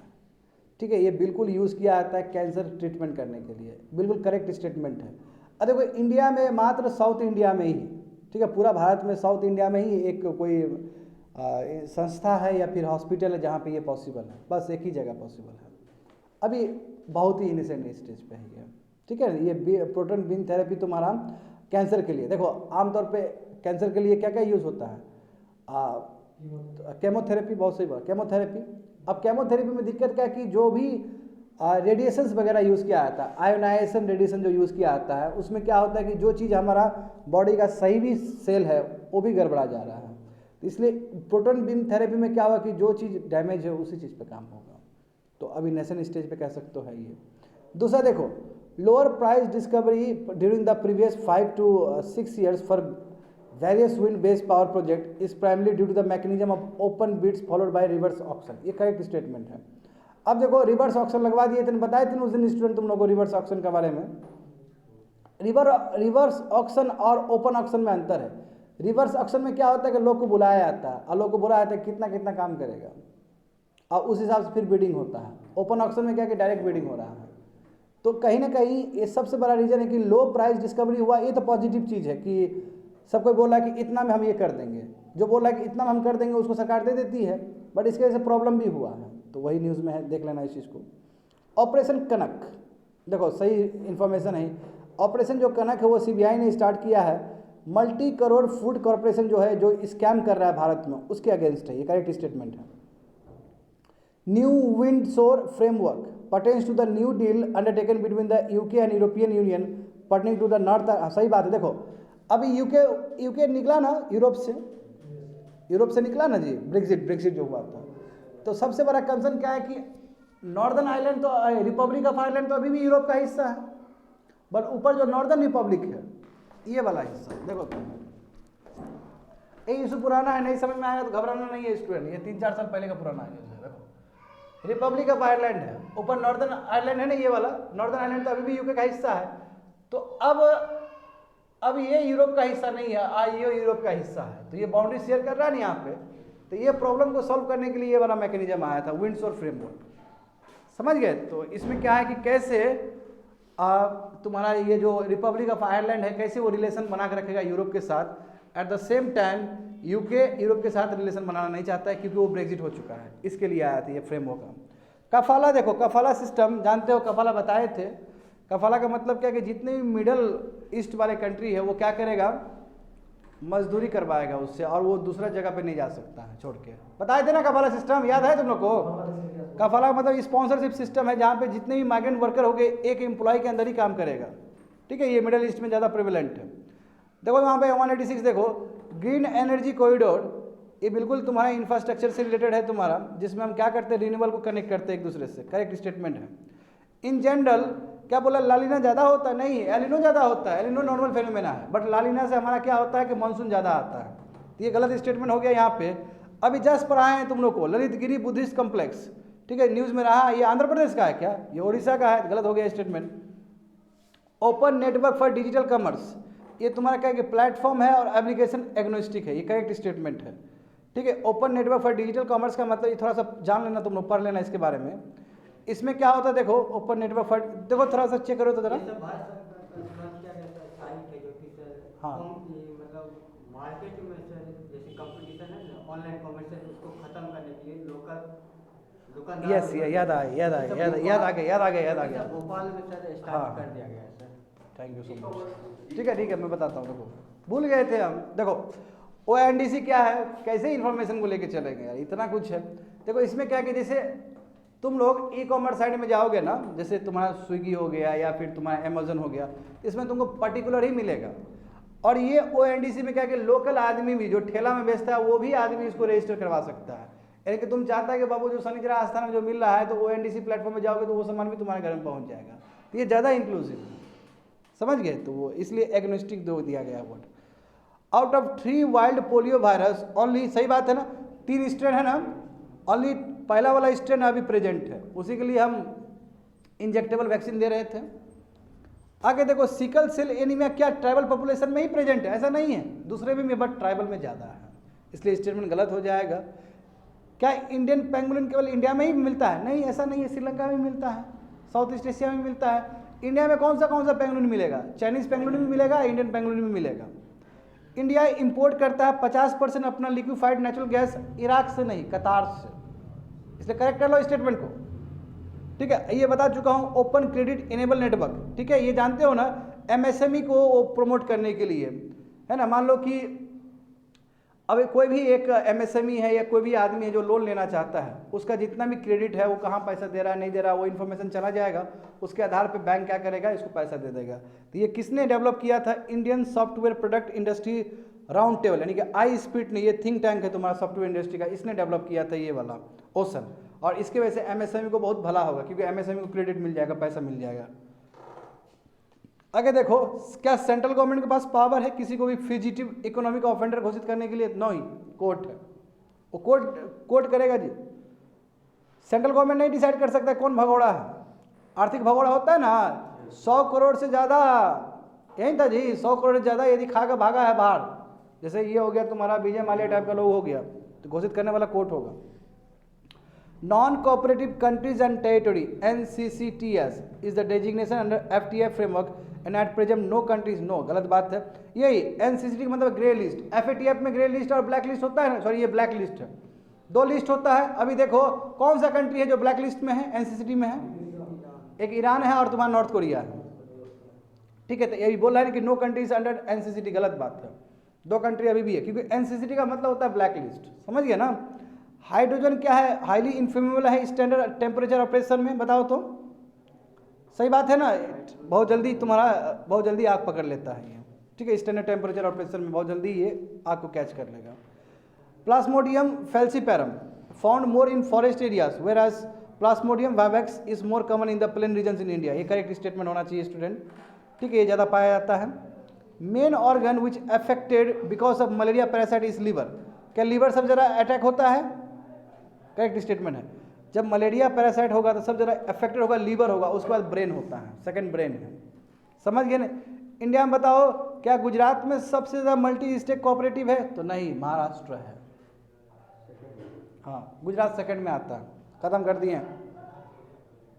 [SPEAKER 1] ठीक है, ये बिल्कुल यूज़ किया जाता है कैंसर ट्रीटमेंट करने के लिए, बिल्कुल करेक्ट स्टेटमेंट है। अब देखो इंडिया में मात्र साउथ इंडिया में ही, ठीक है, पूरा भारत में साउथ इंडिया में ही एक कोई संस्था है या फिर हॉस्पिटल है जहाँ पे ये पॉसिबल है, बस एक ही जगह पॉसिबल है। अभी बहुत ही इनिशियल स्टेज पे है ये, ठीक है। ये प्रोटॉन बीम थेरेपी तुम्हारा कैंसर के लिए, देखो आमतौर पे कैंसर के लिए क्या क्या यूज़ होता है, केमोथेरेपी, बहुत सही बात, केमोथेरेपी। अब केमोथेरेपी में दिक्कत क्या है कि जो भी रेडिएशंस वगैरह यूज़ किया जाता है, आयोनाइजेशन रेडिएशन जो यूज़ किया जाता है, उसमें क्या होता है कि जो चीज़ हमारा बॉडी का सही भी सेल है वो भी गड़बड़ा जा रहा है। तो इसलिए प्रोटॉन बीम थेरेपी में क्या होगा कि जो चीज़ डैमेज है उसी चीज़ पे काम होगा। तो अभी नेशनल स्टेज पे कह सकते हो है ये। दूसरा देखो lower price discovery during the previous 5 to 6 years for various wind based power project is primarily due to the mechanism of open bids followed by reverse auction. ये करेक्ट स्टेटमेंट है। अब देखो रिवर्स ऑक्शन लगवा दिए थे, बताए थे उस दिन स्टूडेंट तुम लोग को रिवर्स ऑक्शन के बारे में। रिवर्स ऑक्शन और ओपन ऑक्शन में अंतर है। रिवर्स ऑक्शन में क्या होता है कि लोग को बुलाया जाता है और लोग को बुलाया जाता है कितना कितना काम करेगा और उस हिसाब से फिर बिडिंग होता है। ओपन ऑक्शन में क्या कि डायरेक्ट बिडिंग हो रहा है। तो कहीं ना कहीं ये सबसे बड़ा रीज़न है कि लो प्राइस डिस्कवरी हुआ। ये तो पॉजिटिव चीज़ है कि सब कोई बोल रहा है कि इतना में हम ये कर देंगे, जो बोल रहा है कि इतना में हम कर देंगे उसको सरकार दे देती है, बट इसके वजह से प्रॉब्लम भी हुआ है। तो वही न्यूज़ में है, देख लेना इस चीज़ को। ऑपरेशन कनक, देखो सही इन्फॉर्मेशन है। ऑपरेशन जो कनक है वो CBI ने स्टार्ट किया है। मल्टी करोड़ फूड कॉरपोरेशन जो है जो स्कैम कर रहा है भारत में, उसके अगेंस्ट है, ये करेक्ट स्टेटमेंट है। New Windsor framework pertains to the new deal undertaken between the UK and European Union pertaining to the north. सही बात है। देखो अभी यूके निकला ना यूरोप से निकला ना जी, ब्रेक्सिट जो हुआ था। तो सबसे बड़ा कंसर्न क्या है कि नॉर्दर्न आयरलैंड तो रिपब्लिक ऑफ आयरलैंड तो अभी भी यूरोप का हिस्सा है, बट ऊपर जो नॉर्दर्न रिपब्लिक है ये वाला हिस्सा, देखो तुम ये इशू पुराना है, नहीं समझ में आएगा तो घबराना नहीं है स्टूडेंट, ये 3-4 साल पहले का पुराना है। देखो रिपब्लिक ऑफ आयरलैंड है, ऊपर नॉर्दर्न आयरलैंड है ना, ये वाला नॉर्दर्न आयरलैंड तो अभी भी यूके का हिस्सा है। तो अब ये यूरोप का हिस्सा नहीं है, ये यूरोप का हिस्सा है, तो ये बाउंड्री शेयर कर रहा है ना यहाँ पे। तो ये प्रॉब्लम को सॉल्व करने के लिए ये वाला मैकेनिज्म आया था, विंडसोर फ्रेमवर्क, समझ गए। तो इसमें क्या है कि कैसे तुम्हारा ये जो रिपब्लिक ऑफ आयरलैंड है कैसे वो रिलेशन बना के रखेगा यूरोप के साथ। At the same time UK Europe के साथ रिलेशन बनाना नहीं चाहता है क्योंकि वो ब्रेक्जिट हो चुका है, इसके लिए आया था ये फ्रेमवर्क। कफाला देखो, कफाला सिस्टम जानते हो, कफाला बताए थे। कफाला का मतलब क्या है कि जितने भी मिडल ईस्ट वाले कंट्री है वो क्या करेगा, मजदूरी करवाएगा उससे, और वो दूसरा जगह पे नहीं जा सकता है छोड़ के। बताए थे ना कफाला सिस्टम, याद है तुम लोग को? कफाला मतलब स्पॉन्सरशिप सिस्टम है जहाँ पे जितने भी माइग्रेंट वर्कर हो गए एक एम्प्लॉय के अंदर ही काम करेगा, ठीक है। ये मिडल ईस्ट में ज़्यादा प्रिवेलेंट है। देखो वहाँ पे 186 देखो, ग्रीन एनर्जी कॉरिडोर, ये बिल्कुल तुम्हारा इंफ्रास्ट्रक्चर से रिलेटेड है तुम्हारा, जिसमें हम क्या करते हैं, रिन्यूएबल को कनेक्ट करते हैं एक दूसरे से, करेक्ट स्टेटमेंट है। इन जनरल क्या बोला, लालिना ज़्यादा होता है, नहीं एलिनो ज़्यादा होता है, एलिनो नॉर्मल फेनोमेना है, बट लालिना से हमारा क्या होता है कि मानसून ज़्यादा आता है। तो ये गलत स्टेटमेंट हो गया यहाँ पे। अभी जस्ट पर आए हैं तुम लोग को ललितगिरी बुद्धिस्ट कम्प्लेक्स, ठीक है, न्यूज़ में रहा। ये आंध्र प्रदेश का है क्या, ये उड़ीसा का है, गलत हो गया statement. Open network for digital commerce, ये तुम्हारा क्या है कि प्लेटफॉर्म है और एप्लीकेशन एग्नोस्टिक है, ये करेक्ट स्टेटमेंट है, ठीक है। Open network for digital commerce का मतलब ये थोड़ा सा जान लेना तुम लोग, पढ़ लेना इसके बारे में। इसमें क्या होता है देखो, ओपन नेटवर्क फंड, देखो थोड़ा सा चेक करो तो जरा।
[SPEAKER 3] ये सब भारत सरकार का समझ क्या कहता है साइट है जो कि सर
[SPEAKER 1] हाँ।
[SPEAKER 3] मतलब मार्केट में सर जैसे कंपटीशन है ना ऑनलाइन कॉमर्स है उसको खत्म करने के लिए लोकल दुकानदार
[SPEAKER 1] यस, याद आ गया।
[SPEAKER 3] भोपाल में सर
[SPEAKER 1] हाँ।
[SPEAKER 3] स्टार्ट कर दिया गया है sir.
[SPEAKER 1] Thank you so much. ठीक है, मैं बताता हूँ। देखो भूल गए थे हम। देखो ONDC क्या है, कैसे इन्फॉर्मेशन को लेके चलेंगे यार, इतना कुछ है। देखो इसमें क्या कि जैसे तुम लोग ई-कॉमर्स साइट में जाओगे ना, जैसे तुम्हारा स्विगी हो गया या फिर तुम्हारा अमेजन हो गया, इसमें तुमको पर्टिकुलर ही मिलेगा। और ये ONDC में क्या कि लोकल आदमी भी जो ठेला में बेचता है वो भी आदमी इसको रजिस्टर करवा सकता है। यानी कि तुम चाहता है कि बाबू जो शनिचरा आस्थान में जो मिल रहा है तो ONDC प्लेटफॉर्म में जाओगे तो वो सामान भी तुम्हारे घर में पहुंच जाएगा। तो ये ज़्यादा इंक्लूसिव है, समझ गए? तो वो इसलिए एग्नोस्टिक दो दिया गया word. Out of 3 wild polio virus only, सही बात है ना, 3 स्ट्रेन है ना, ओनली पहला वाला स्ट्रेन अभी प्रेजेंट है, उसी के लिए हम इंजेक्टेबल वैक्सीन दे रहे थे। आगे देखो सिकल सेल एनीमिया क्या ट्राइबल पॉपुलेशन में ही प्रेजेंट है? ऐसा नहीं है, दूसरे में बट ट्राइबल में ज़्यादा है, इसलिए स्टेटमेंट गलत हो जाएगा। क्या इंडियन पेंगुलिन केवल इंडिया में ही मिलता है? नहीं, ऐसा नहीं है, श्रीलंका में मिलता है, साउथ ईस्ट एशिया में मिलता है। इंडिया में कौन सा पेंगुलिन मिलेगा? चाइनीज़ पेंगुलिन भी मिलेगा, इंडियन पेंगुलिन भी मिलेगा। इंडिया इंपोर्ट करता है 50% अपना लिक्विफाइड नेचुरल गैस इराक से नहीं, कतार से, इसलिए करेक्ट कर लो स्टेटमेंट को। ठीक है, ये बता चुका हूँ, ओपन क्रेडिट इनेबल नेटवर्क। ठीक है, ये जानते हो ना, MSME को प्रमोट करने के लिए, है ना। मान लो कि अब कोई भी एक MSME है या कोई भी आदमी है जो लोन लेना चाहता है, उसका जितना भी क्रेडिट है वो कहाँ पैसा दे रहा है नहीं दे रहा, वो इन्फॉर्मेशन चला जाएगा, उसके आधार पे बैंक क्या करेगा, इसको पैसा दे देगा। तो ये किसने डेवलप किया था? Indian software product industry round table, यानी कि ISPIT ने, ये थिंक टैंक है तुम्हारा सॉफ्टवेयर इंडस्ट्री का, इसने डेवलप किया था ये वाला ओशन। और इसके वजह से MSME को बहुत भला होगा, क्योंकि MSME को क्रेडिट मिल जाएगा, पैसा मिल जाएगा। आगे देखो, क्या सेंट्रल गवर्नमेंट के पास पावर है किसी को भी फिजिटिव इकोनॉमिक ऑफेंडर घोषित करने के लिए? नहीं, कोर्ट है, वो कोर्ट करेगा जी। सेंट्रल गवर्नमेंट नहीं डिसाइड कर सकता कौन भगोड़ा है। आर्थिक भगोड़ा होता है ना, 100 करोड़ से ज़्यादा, यही था जी, 100 करोड़ से ज़्यादा यदि खाकर भागा है बाहर, जैसे ये हो गया तुम्हारा विजय माल्या टाइप का लोग हो गया, तो घोषित करने वाला कोर्ट होगा। Non cooperative countries and territory NCCTS is the designation under FTA framework and at present no countries, no, गलत बात है। यही NCCT मतलब ग्रे लिस्ट, FATF में ग्रे लिस्ट और ब्लैक लिस्ट होता है ना, सॉरी ये ब्लैक लिस्ट है, 2 लिस्ट होता है। अभी देखो कौन सा कंट्री है जो ब्लैक लिस्ट में है, NCCT में है? एक ईरान है और तुम्हारा नॉर्थ कोरिया है। ठीक है, तो यही बोल रहा है कि नो कंट्रीज अंडर NCCT, गलत बात है, 2 कंट्री अभी भी है, क्योंकि NCCT का मतलब होता है ब्लैक लिस्ट, समझ गए ना। हाइड्रोजन क्या है? हाईली इनफ्लेमेबल है स्टैंडर्ड टेम्परेचर ऑपरेशन में, बताओ तो, सही बात है ना, बहुत जल्दी आग पकड़ लेता है ये। ठीक है, स्टैंडर्ड टेम्परेचर ऑपरेशन में बहुत जल्दी ये आग को कैच कर लेगा। Plasmodium falciparum found more in forest areas where as plasmodium vivax is more common in the plain regions in India. ये करेक्ट स्टेटमेंट होना चाहिए स्टूडेंट। ठीक है, ये ज़्यादा पाया जाता है। Main organ which affected because of malaria parasite is liver. क्या लीवर सब जरा अटैक होता है? करेक्ट स्टेटमेंट है। जब मलेरिया पैरासाइट होगा तो सब जरा अफेक्टेड होगा, लीवर होगा, उसके बाद ब्रेन होता है, सेकंड ब्रेन है, समझ गए ना। इंडिया में बताओ क्या गुजरात में सबसे ज़्यादा मल्टी स्टेट कोऑपरेटिव है? तो नहीं, महाराष्ट्र है। हाँ, गुजरात सेकंड में आता है, खत्म कर दिए।